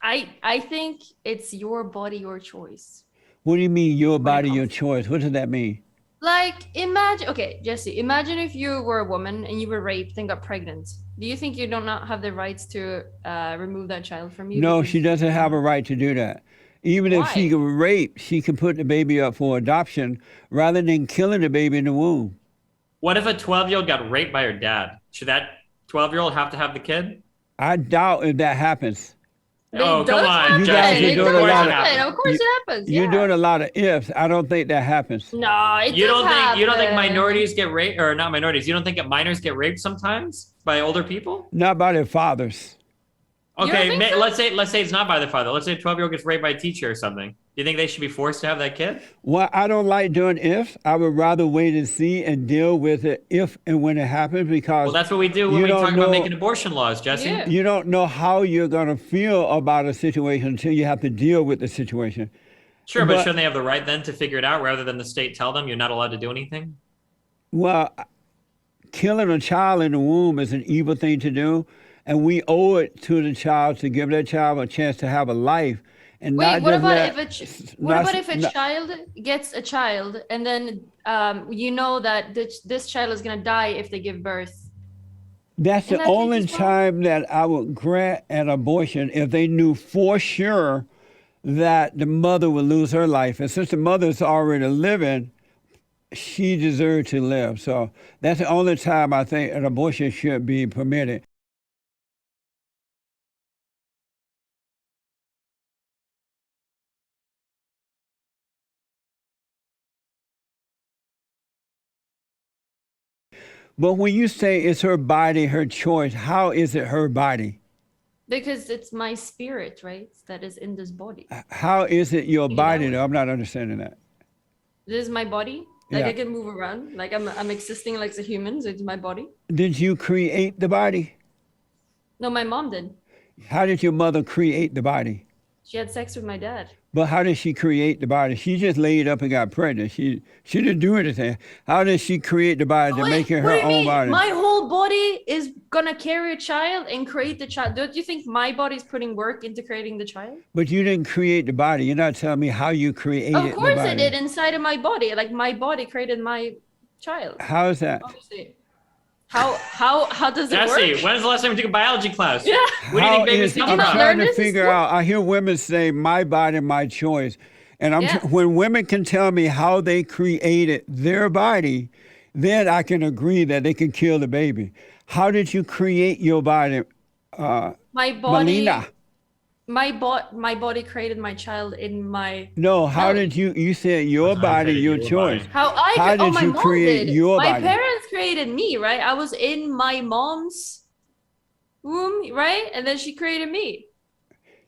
I think it's your body, your choice. What do you mean your it body, your comes- choice? What does that mean? Like, imagine, okay, Jesse, imagine if you were a woman and you were raped and got pregnant. Do you think you do not have the rights to remove that child from you? No, because- she doesn't have a right to do that. Even if she Why? got raped, she can put the baby up for adoption rather than killing the baby in the womb. what if a 12-year-old got raped by her dad? Should that 12-year-old have to have the kid? I doubt if that happens. It Oh, come does on, happen. You guys are It doing a does lot of- happen. Of course it happens. You're yeah. doing a lot of ifs. I don't think that happens. No, it You does don't think happen. minorities get raped, or not minorities? You don't think that minors get raped sometimes by older people? Not by their fathers. You don't Okay, think so? let's say it's not by their father. Let's say a 12-year-old gets raped by a teacher or something. Do you think they should be forced to have that kid? Well, I don't like doing ifs. I would rather wait and see and deal with it if and when it happens because Well, that's what we do when You we don't talk about know- making abortion laws, Jesse. Yeah. you don't know how you're going to feel about a situation until you have to deal with the situation. Sure, but But- shouldn't they have the right then to figure it out rather than the state tell them you're not allowed to do anything? Well, killing a child in the womb is an evil thing to do, and we owe it to the child to give that child a chance to have a life. And Wait, not what just about let- if a not- child gets a child and then you know that this child is gonna die if they give birth? That's In the that case only as well? time that I would grant an abortion if they knew for sure that the mother would lose her life. And since the mother's already living, she deserved to live. So that's the only time I think an abortion should be permitted. But when you say it's her body, her choice, how is it her body? Because it's my spirit, right? That is in this body. How is it your that body, way. though? I'm not understanding that. This is my body. Like Yeah. I can move around. Like I'm existing like a human. So it's my body. Did you create the body? No, my mom did. How did your mother create the body? She had sex with my dad. But how did she create the body? She just laid up and got pregnant. She didn't do anything. How did she create the body to Wait, make it what her do you own mean? body? My whole body is gonna carry a child and create the child. Don't you think my body's putting work into creating the child? But you didn't create the body. You're not telling me how you created Of the course body. I did inside of my body. Like my body created my child. How is that? Obviously. How does it Jesse, work? when's the last time you took a biology class? Yeah. Where do you How think babies is- come I'm not from? trying learn to this in figure school? out. I hear women say, "My body, my choice," and Yeah. when women can tell me how they created their body, then I can agree that they can kill the baby. How did you create your body, My body Melina? my body created my child in my No, how No. did you said your How you body, created your your choice. body. how I How oh did my you mom create did. your My body? parents created me, right? I was in my mom's womb, right? And then she created me.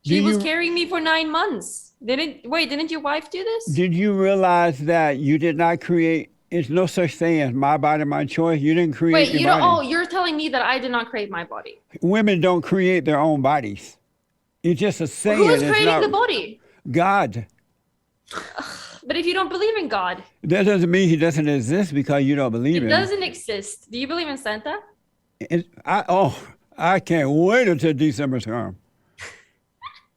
She Do was you- carrying me for 9 months. Didn't your wife do this? Did you realize that you did not create? It's no such thing as my body, my choice. You didn't create Wait, your you don't body. you're telling me that I did not create my body. Women don't create their own bodies. It's just a saying. Who is It's creating not- the body? God. But if you don't believe in God, That doesn't mean he doesn't exist because you don't believe he in him. doesn't exist. Do you believe in Santa? I can't wait until December comes.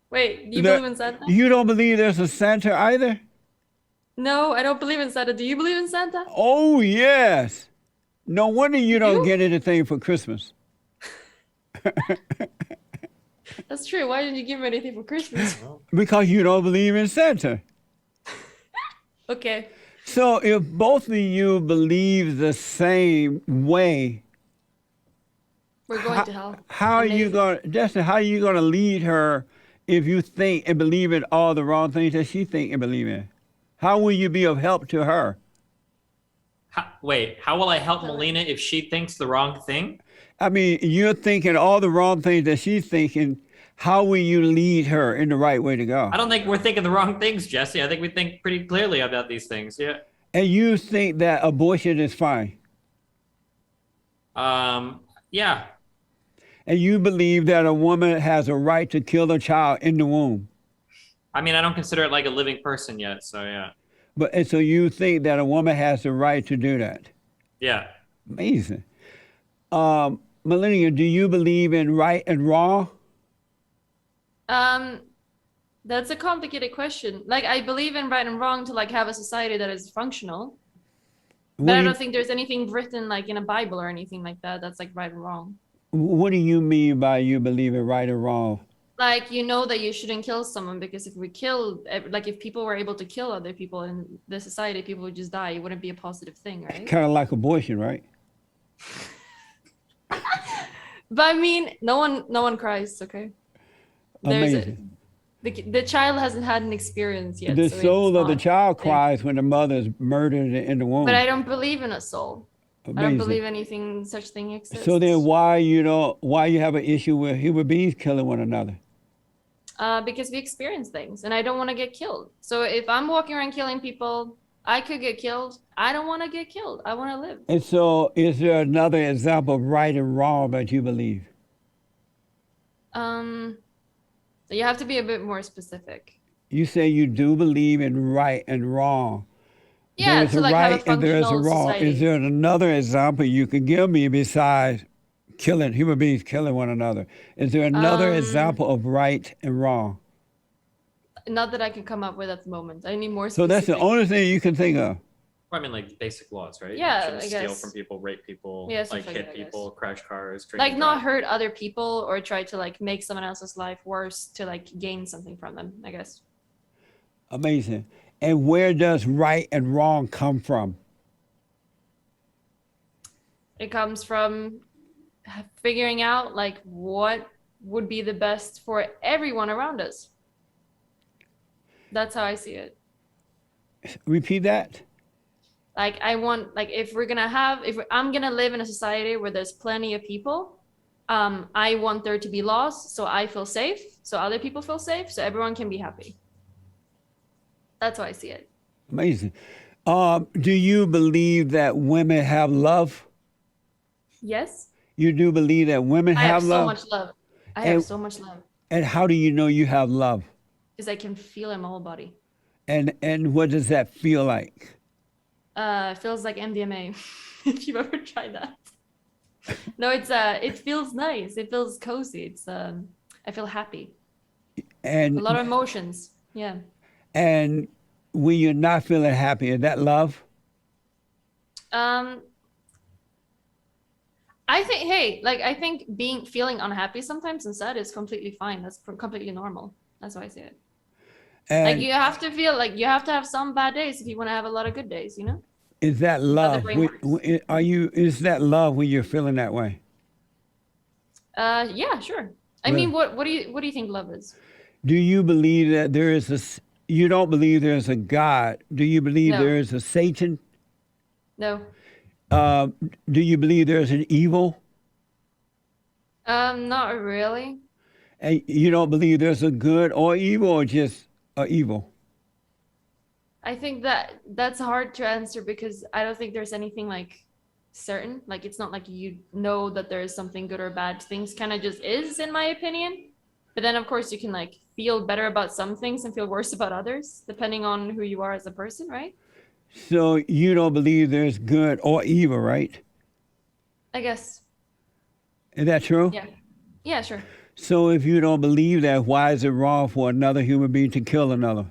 Wait, do you believe in Santa? You don't believe there's a Santa either? No, I don't believe in Santa. Do you believe in Santa? Oh, yes. No wonder you don't You? get anything for Christmas. That's true. Why didn't you give me anything for Christmas? Because you don't believe in Santa. Okay. So if both of you believe the same way, We're going to hell. how are you Amazing. going, Justin, how are you going to lead her if you think and believe in all the wrong things that she think and believe in? How will you be of help to her? Wait, how will I help Melina if she thinks the wrong thing? I mean, you're thinking all the wrong things that she's thinking. How will you lead her in the right way to go? I don't think we're thinking the wrong things, Jesse. I think we think pretty clearly about these things. Yeah. And you think that abortion is fine. Yeah. And you believe that a woman has a right to kill a child in the womb. I mean, I don't consider it like a living person yet, so yeah. And so you think that a woman has the right to do that. Yeah. Amazing. Melina, do you believe in right and wrong? That's a complicated question. Like, I believe in right and wrong to like have a society that is functional. But I don't think there's anything written like in a Bible or anything like that that's like right and wrong. What do you mean by you believe in right and wrong? Like, you know that you shouldn't kill someone because if we kill, like if people were able to kill other people in the society, people would just die. It wouldn't be a positive thing, right? Kind of like abortion, right? But I mean, no one cries, okay? Amazing. The child hasn't had an experience yet. The so soul it's of the not- child cries when the mother is murdered in the womb. But I don't believe in a soul. I don't Amazing. believe anything such thing exists. So then why you have an issue with human beings killing one another? Because we experience things and I don't want to get killed. So if I'm walking around killing people, I could get killed. I don't want to get killed. I want to live. And so is there another example of right and wrong that you believe? You have to be a bit more specific. You say you do believe in right and wrong. Yeah, There's to a like have a right and there's a functional wrong. society. Is there another example you can give me besides killing human beings killing one another? Is there another example of right and wrong? Not that I can come up with at the moment. I need more So specific. that's the only thing you can think of. Well, I mean, like basic laws, right? Yeah, You shouldn't I steal guess. from people, rape people, Yeah, like stuff like hit that, I guess. people, crash cars, drink Like and not drive. hurt other people or try to like make someone else's life worse to like gain something from them, I guess. Amazing. And where does right and wrong come from? It comes from figuring out like what would be the best for everyone around us. That's how I see it. Repeat that. Like I want, like if I'm gonna live in a society where there's plenty of people, I want there to be laws so I feel safe, so other people feel safe, so everyone can be happy. That's how I see it. Amazing. Do you believe that women have love? Yes, You do believe that women I have have so love? much love. I And- have so much love And how do you know you have love? because I can feel it in my whole body. And what does that feel like? It feels like MDMA. If you've ever tried that. No, it feels nice. It feels cozy. I feel happy. And A lot of emotions. Yeah. and when you're not feeling happy, is that love? I think feeling unhappy sometimes and sad is completely fine. That's completely normal. That's why I say it. Like And you have to feel like you have to have some bad days if you want to have a lot of good days, you know? is that love? brain works. Is that love when you're feeling that way? Yeah, sure. I mean, what do you think love is? Do you believe that there is you don't believe there's a God? Do you believe No. there is a Satan? No. Do you believe there's an evil? Not really. And you don't believe there's a good or evil or just a evil? I think that's hard to answer because I don't think there's anything like certain. Like it's not like you know that there is something good or bad. Things kind of just is, in my opinion. But then, of course, you can like feel better about some things and feel worse about others, depending on who you are as a person, right? So you don't believe there's good or evil, right? I guess. Is that true? Yeah. Yeah, sure. So if you don't believe that, why is it wrong for another human being to kill another?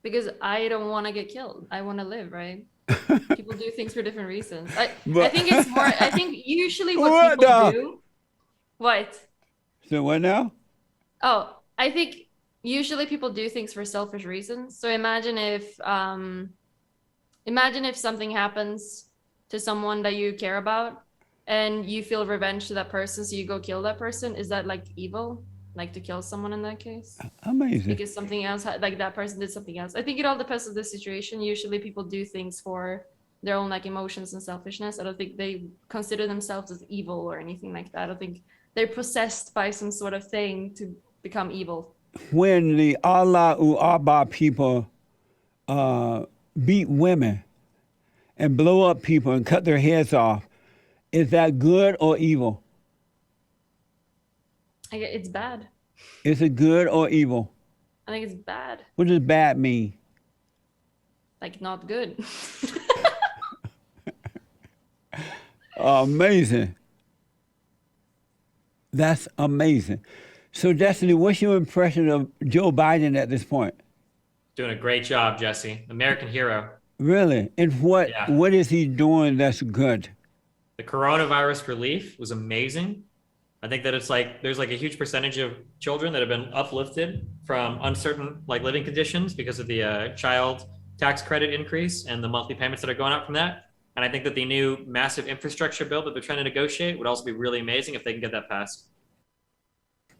Because I don't want to get killed. I want to live, right? People do things for different reasons. I But- think it's more. I think usually what What people the- do. What? So what now? Oh, I think usually people do things for selfish reasons. So imagine if something happens to someone that you care about and you feel revenge to that person, so you go kill that person. Is that like evil? Like to kill someone in that case? Amazing. Because something else, like that person did something else. I think it all depends on the situation. Usually people do things for their own like emotions and selfishness. I don't think they consider themselves as evil or anything like that. I don't think they're possessed by some sort of thing to become evil. When the Allahu Akbar people beat women and blow up people and cut their heads off, is that good or evil? It's bad. Is it good or evil? I think it's bad. What does bad mean? Like not good. Amazing. That's amazing. So, Destiny, what's your impression of Joe Biden at this point? Doing a great job, Jesse. American hero. Really? And what Yeah. what is he doing that's good? The coronavirus relief was amazing. I think that it's like there's like a huge percentage of children that have been uplifted from uncertain like living conditions because of the child tax credit increase and the monthly payments that are going out from that. And I think that the new massive infrastructure bill that they're trying to negotiate would also be really amazing if they can get that passed.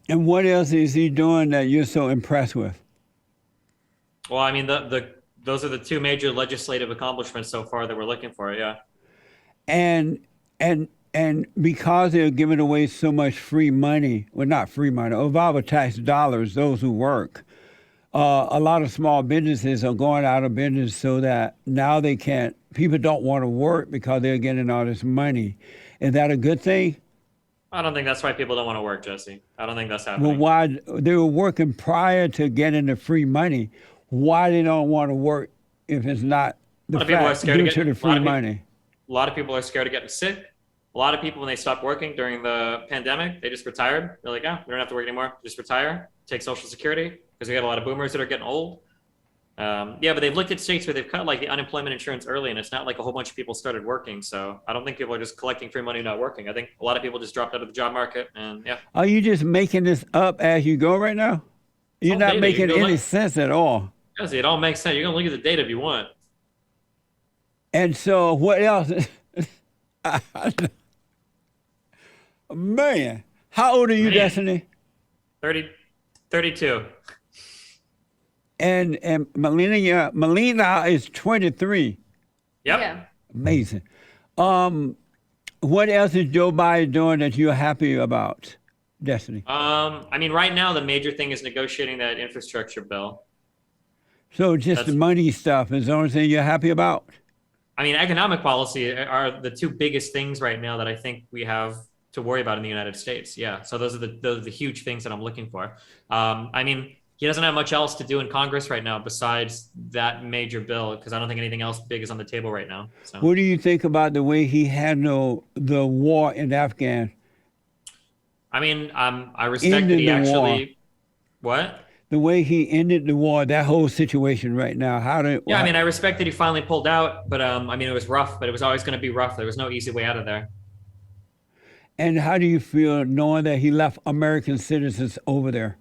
And what else is he doing that you're so impressed with? Well, I mean, those are the two major legislative accomplishments so far that we're looking for. Yeah. And because they're giving away so much free money, well, not free money, of our tax dollars, those who work, a lot of small businesses are going out of business so that now they can't, people don't want to work because they're getting all this money. Is that a good thing? I don't think that's why people don't want to work, Jesse. I don't think that's Well, happening. why they were working prior to getting the free money? Why they don't want to work if it's not the lot of people are fact scared to due get- to the a lot free of people- money? A lot of people are scared of getting sick. A lot of people, when they stopped working during the pandemic, they just retired. They're like, we don't have to work anymore. Just retire, take Social Security, because we got a lot of boomers that are getting old. Yeah, but they've looked at states where they've cut like the unemployment insurance early, and it's not like a whole bunch of people started working. So I don't think people are just collecting free money not working. I think a lot of people just dropped out of the job market, and yeah. Are you just making this up as you go right now? You're all not data. You making can go any look. sense at all. Jesse, it all makes sense. You're gonna look at the data if you want. And so what else? Man, how old are you, Man. Destiny? 32. And Melina is 23. Yep. Yeah. Amazing. What else is Joe Biden doing that you're happy about, Destiny? I mean, right now the major thing is negotiating that infrastructure bill. So just the That's- money stuff is the only thing you're happy about? I mean, economic policy are the two biggest things right now that I think we have to worry about in the United States. Yeah. So those are the huge things that I'm looking for. I mean, he doesn't have much else to do in Congress right now besides that major bill, because I don't think anything else big is on the table right now. So What do you think about the way he handled the war in Afghan? I mean, I respect that Ended he the actually what? The way he ended the war, that whole situation right now, Yeah, I mean, I respect that he finally pulled out, but I mean, it was rough, but it was always going to be rough. There was no easy way out of there. And how do you feel knowing that he left American citizens over there?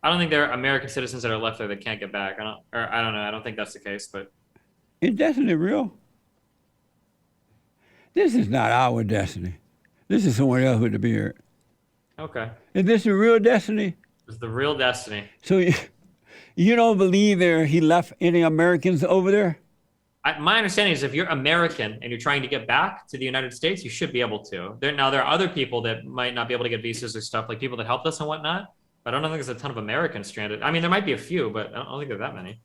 I don't think there are American citizens that are left there that can't get back. I don't know. I don't think that's the case, but Is destiny real? This is not our destiny. This is someone else with the beard. okay. Is this the real destiny? It's the real destiny. So you don't believe he left any Americans over there? My understanding is if you're American and you're trying to get back to the United States, you should be able to. There are other people that might not be able to get visas or stuff, like people that helped us and whatnot. But I don't think there's a ton of Americans stranded. I mean, there might be a few, but I don't think there are that many.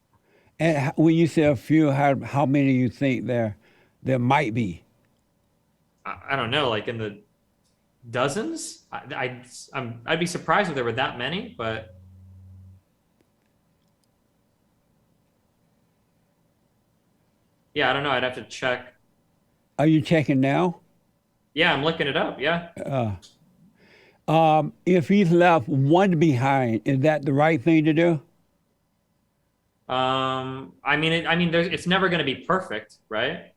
And when you say a few, how many you think there might be? I don't know, like in the Dozens. I'd be surprised if there were that many, but yeah, I don't know. I'd have to check. Are you checking now? Yeah, I'm looking it up. Yeah. If he's left one behind, is that the right thing to do? It's never going to be perfect, right?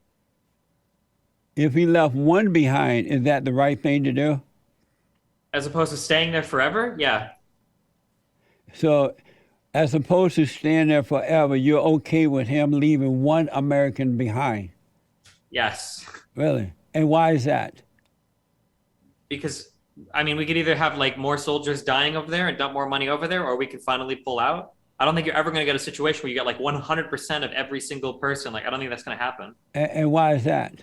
If he left one behind, is that the right thing to do? As opposed to staying there forever. Yeah. So, as opposed to staying there forever, you're okay with him leaving one American behind? Yes. Really? And why is that? Because we could either have like more soldiers dying over there and dump more money over there, or we could finally pull out. I don't think you're ever going to get a situation where you get like 100% of every single person. Like, I don't think that's going to happen. And why is that?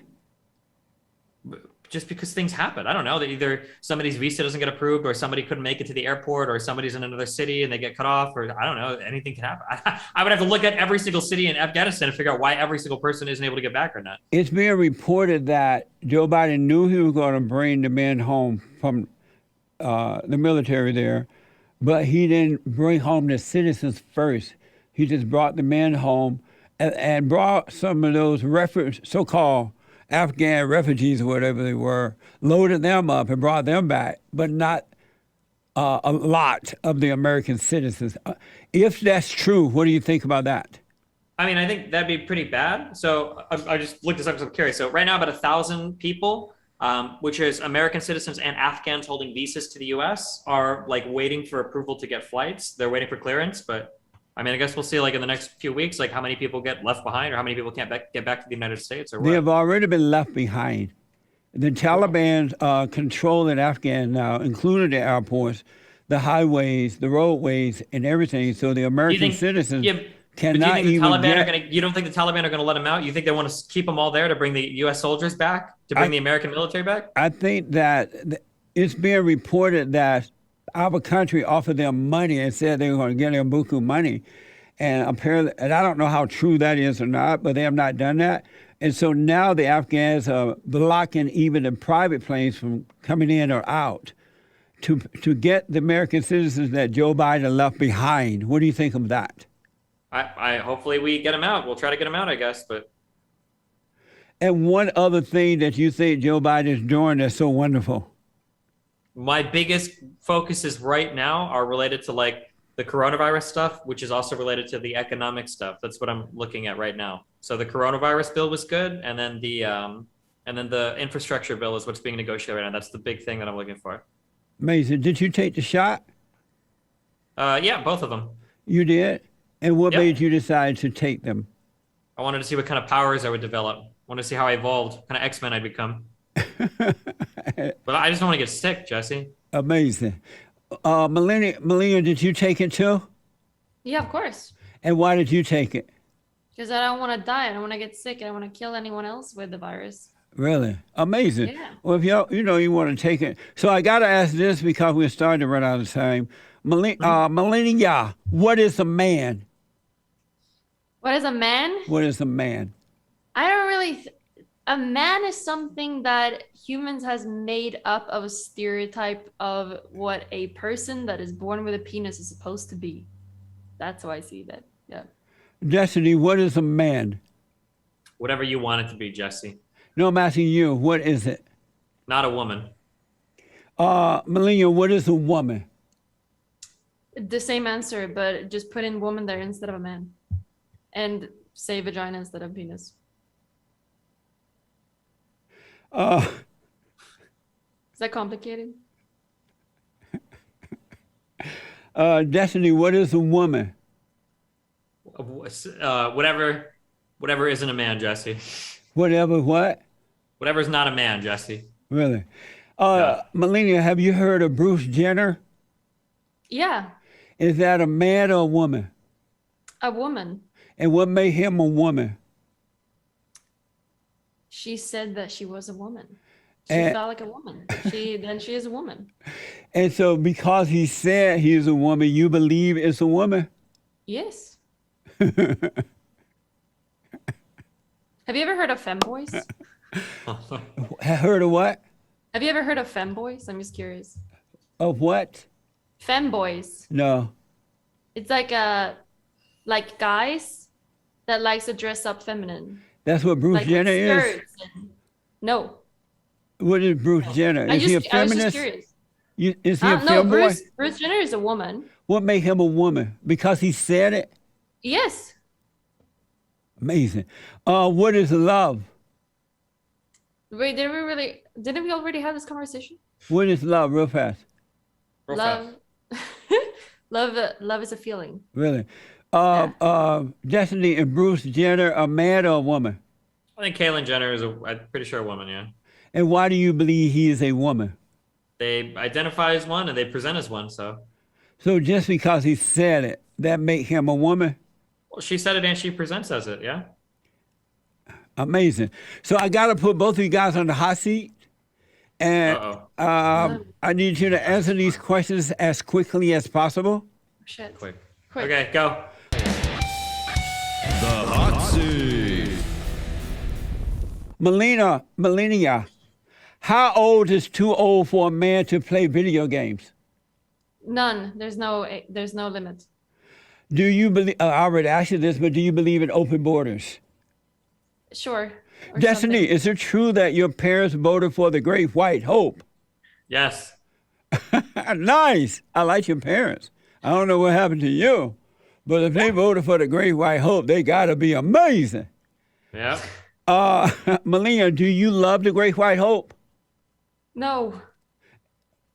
Just because things happen. I don't know, that either somebody's visa doesn't get approved, or somebody couldn't make it to the airport, or somebody's in another city and they get cut off, or I don't know, anything can happen. I would have to look at every single city in Afghanistan and figure out why every single person isn't able to get back or not. It's being reported that Joe Biden knew he was going to bring the men home from the military there, but he didn't bring home the citizens first. He just brought the men home and brought some of those so-called Afghan refugees or whatever they were, loaded them up and brought them back, but not a lot of the American citizens. If that's true, what do you think about that? I think that'd be pretty bad. So I just looked this up because I'm curious. So right now, about 1,000 people, which is American citizens and Afghans holding visas to the U.S., are like waiting for approval to get flights. They're waiting for clearance, but I guess we'll see like in the next few weeks, like how many people get left behind, or how many people can't get back to the United States, or what. They have already been left behind. The Taliban control in Afghanistan now, including the airports, the highways, the roadways, and everything. So the American citizens cannot even get. You don't think the Taliban are going to let them out? You think they want to keep them all there to bring the U.S. soldiers back, to bring the American military back? I think that it's being reported that our country offered them money and said they were going to get them buku money. And apparently, and I don't know how true that is or not, but they have not done that. And so now the Afghans are blocking even the private planes from coming in or out to get the American citizens that Joe Biden left behind. What do you think of that? I hopefully we get them out. We'll try to get them out, I guess. But and one other thing that you think Joe Biden is doing that's so wonderful. My biggest focuses right now are related to like the coronavirus stuff, which is also related to the economic stuff. That's what I'm looking at right now. So the coronavirus bill was good, and then the infrastructure bill is what's being negotiated right now. That's the big thing that I'm looking for. Amazing. Did you take the shot? Yeah, both of them. You did? And what made you decide to take them? I wanted to see what kind of powers I would develop. I wanted to see how I evolved, what kind of X-Men I'd become. But I just don't want to get sick, Jesse. Amazing. Melina, did you take it too? Yeah, of course. And why did you take it? Because I don't want to die. I don't want to get sick. I don't want to kill anyone else with the virus. Really? Amazing. Yeah. Well, if you want to take it. So I got to ask this because we're starting to run out of time. Melina, what is a man? What is a man? What is a man? I don't really... A man is something that humans has made up of a stereotype of what a person that is born with a penis is supposed to be. That's how I see that. Yeah. Destiny, what is a man? Whatever you want it to be, Jesse. No, I'm asking you, what is it? Not a woman. Melina, what is a woman? The same answer, but just put in woman there instead of a man. And say vagina instead of penis. Is that complicated? Destiny, what is a woman? Whatever isn't a man, Jesse. Whatever what? Whatever is not a man, Jesse. Really? Melina, have you heard of Bruce Jenner? Yeah. Is that a man or a woman? A woman. And what made him a woman? She said that she was a woman. She felt like a woman. She is a woman. And so because he said he's a woman, you believe it's a woman? Yes. Have you ever heard of femboys? Heard of what? Have you ever heard of femboys? I'm just curious. Of what? Femboys. No. It's like guys that likes to dress up feminine. That's what Bruce Like Jenner is? skirts no. What is Bruce Jenner? Is he a I was feminist? just curious. Is he a No, femboy? Bruce Jenner is a woman. What made him a woman? Because he said it? Yes. Amazing. What is love? Wait, didn't we already have this conversation? What is love? Real fast. Real fast. Love is a feeling. Really. Destiny and Bruce Jenner, a man or a woman? I think Caitlyn Jenner is I'm pretty sure a woman, yeah. And why do you believe he is a woman? They identify as one and they present as one, so. So just because he said it, that make him a woman? Well, she said it and she presents as it, yeah. Amazing. So I got to put both of you guys on the hot seat. And I need you to answer these questions as quickly as possible. Shit. Quick. Quick. Okay, go. The hot seat. Melina, how old is too old for a man to play video games? None. There's no limit. Do you believe, I already asked you this, but do you believe in open borders? Sure. Or Destiny, something. is it true that your parents voted for the Great White Hope? Yes. Nice. I like your parents. I don't know what happened to you, but if they voted for the Great White Hope, they got to be amazing. Yep. Melina, do you love the Great White Hope? No.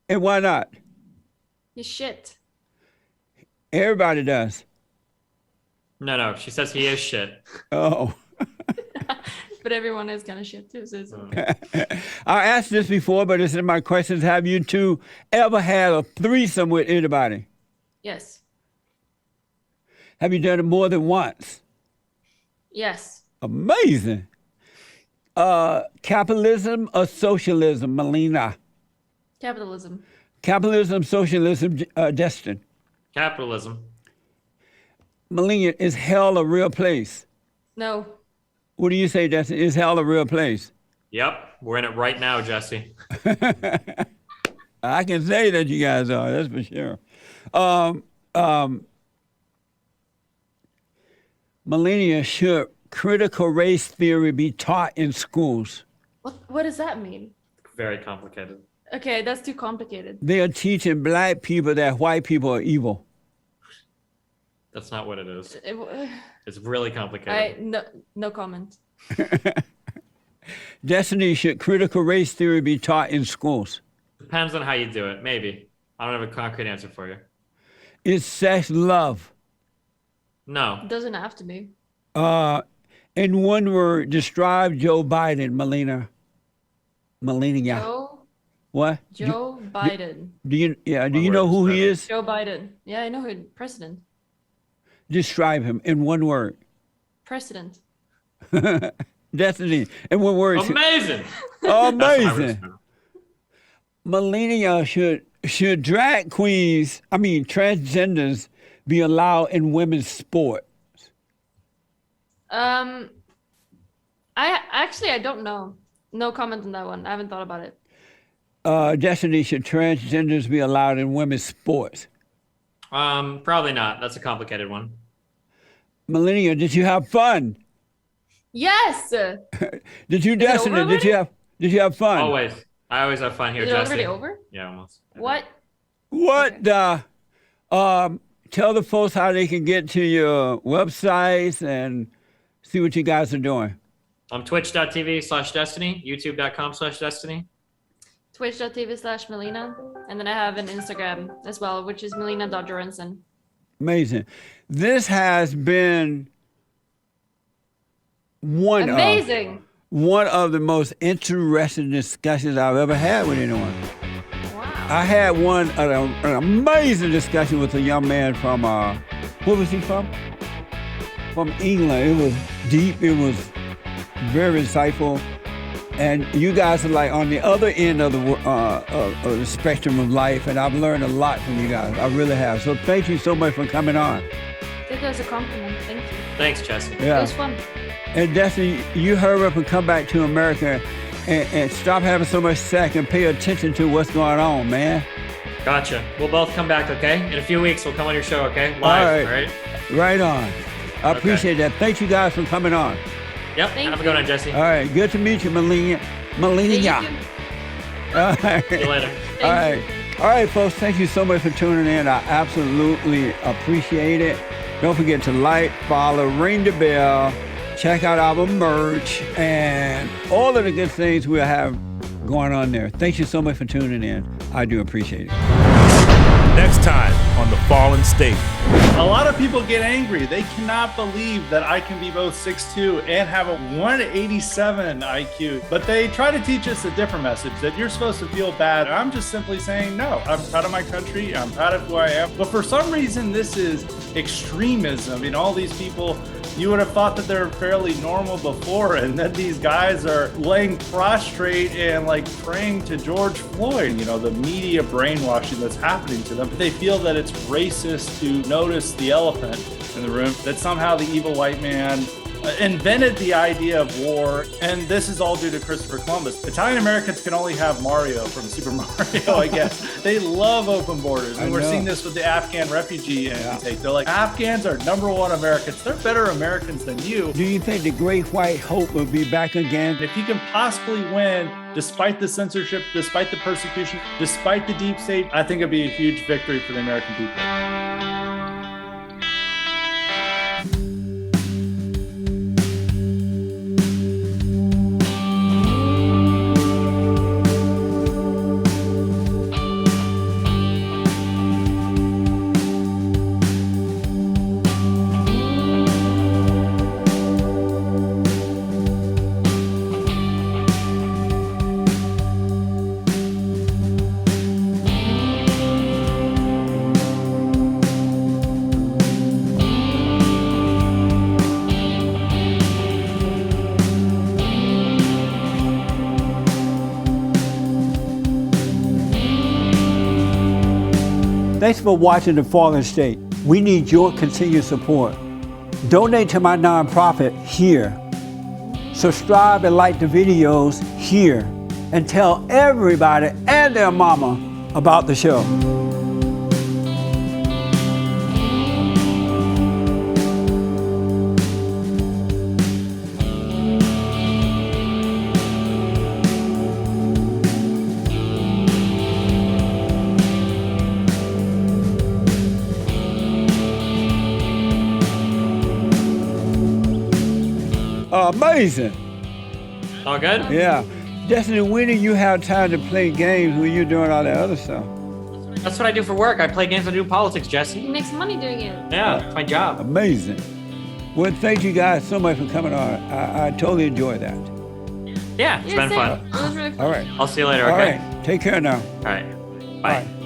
And why not? You shit. Everybody does. No. She says he is shit. Oh. But everyone is kind of shit too. So it's okay. I asked this before, but it's in my questions. Have you two ever had a threesome with anybody? Yes. Have you done it more than once? Yes. Amazing. Capitalism or socialism, Melina? Capitalism. Capitalism, socialism, Destin. Capitalism. Melina, is hell a real place? No. What do you say, Destin? Is hell a real place? Yep. We're in it right now, Jesse. I can say that you guys are, that's for sure. Melina, should critical race theory be taught in schools? What does that mean? Very complicated. Okay, that's too complicated. They are teaching black people that white people are evil. That's not what it is. It- It's really complicated. no comment. Destiny, should critical race theory be taught in schools? Depends on how you do it. Maybe. I don't have a concrete answer for you. Is sex love? No. It doesn't have to be. In one word, describe Joe Biden, Melina. Melina. What? Joe Biden. Do you One know word, who he describe is? Joe Biden. Yeah, I know who. President. Describe him in one word. President. Destiny, in one word. Amazing. That's what I would Amazing. say. Melina, should drag queens, transgenders, be allowed in women's sport? I don't know. No comment on that one. I haven't thought about it. Destiny, should transgenders be allowed in women's sports? Probably not. That's a complicated one. Melina, did you have fun? Yes. Did you, it Destiny? over Did you have fun? Always. I always have fun here, Is it Jesse. already over? Yeah, almost. What? What? Tell the folks how they can get to your websites and see what you guys are doing. Twitch.tv/Destiny, YouTube.com/Destiny. Twitch.tv/Melina. And then I have an Instagram as well, which is Melina.Goransson. Amazing. This has been one of the most interesting discussions I've ever had with anyone. Wow. I had an amazing discussion with a young man from, where was he from? From England. It was deep. It was very insightful. And you guys are like on the other end of the spectrum of life, and I've learned a lot from you guys. I really have. So thank you so much for coming on. I think that's a compliment. Thank you. Thanks, Jesse. It Yeah. was fun. And Destiny, you hurry up and come back to America and stop having so much sex and pay attention to what's going on, man. Gotcha. We'll both come back, okay? In a few weeks, we'll come on your show, okay? Live, all right? Right on. I appreciate that. Thank you guys for coming on. Yep. Thank Have a good you. one, Jesse. All right. Good to meet you, Melina. Melina. Thank you. All right. See you later. Thank All you. right. All right, folks. Thank you so much for tuning in. I absolutely appreciate it. Don't forget to like, follow, ring the bell, check out our merch, and all of the good things we have going on there. Thank you so much for tuning in. I do appreciate it. Next time on The Fallen State. A lot of people get angry. They cannot believe that I can be both 6'2" and have a 187 IQ. But they try to teach us a different message, that you're supposed to feel bad. I'm just simply saying, no, I'm proud of my country. I'm proud of who I am. But for some reason, this is extremism. You know, all these people, you would have thought that they're fairly normal before, and then these guys are laying prostrate and like praying to George Floyd. You know, the media brainwashing that's happening to them. They feel that it's racist to notice the elephant in the room, that somehow the evil white man invented the idea of war, and this is all due to Christopher Columbus. Italian Americans can only have Mario from Super Mario, I guess. They love open borders, and we're seeing this with the Afghan refugee intake. They're like, Afghans are #1 Americans. They're better Americans than you. Do you think the Great White Hope will be back again? If he can possibly win, despite the censorship, despite the persecution, despite the deep state, I think it'd be a huge victory for the American people. Thanks for watching The Fallen State. We need your continued support. Donate to my nonprofit here. Subscribe and like the videos here. And tell everybody and their mama about the show. Amazing. All good? Yeah. Destiny, when do you have time to play games when you're doing all that other stuff? That's what I do for work. I play games. I do politics, He Jesse. makes money doing it. Yeah, it's my job. Amazing. Well, thank you guys so much for coming on. I totally enjoy that. Yeah, it's been same. fun. It was really fun. All right. I'll see you later, All okay? right. Take care now. All right. Bye. Bye.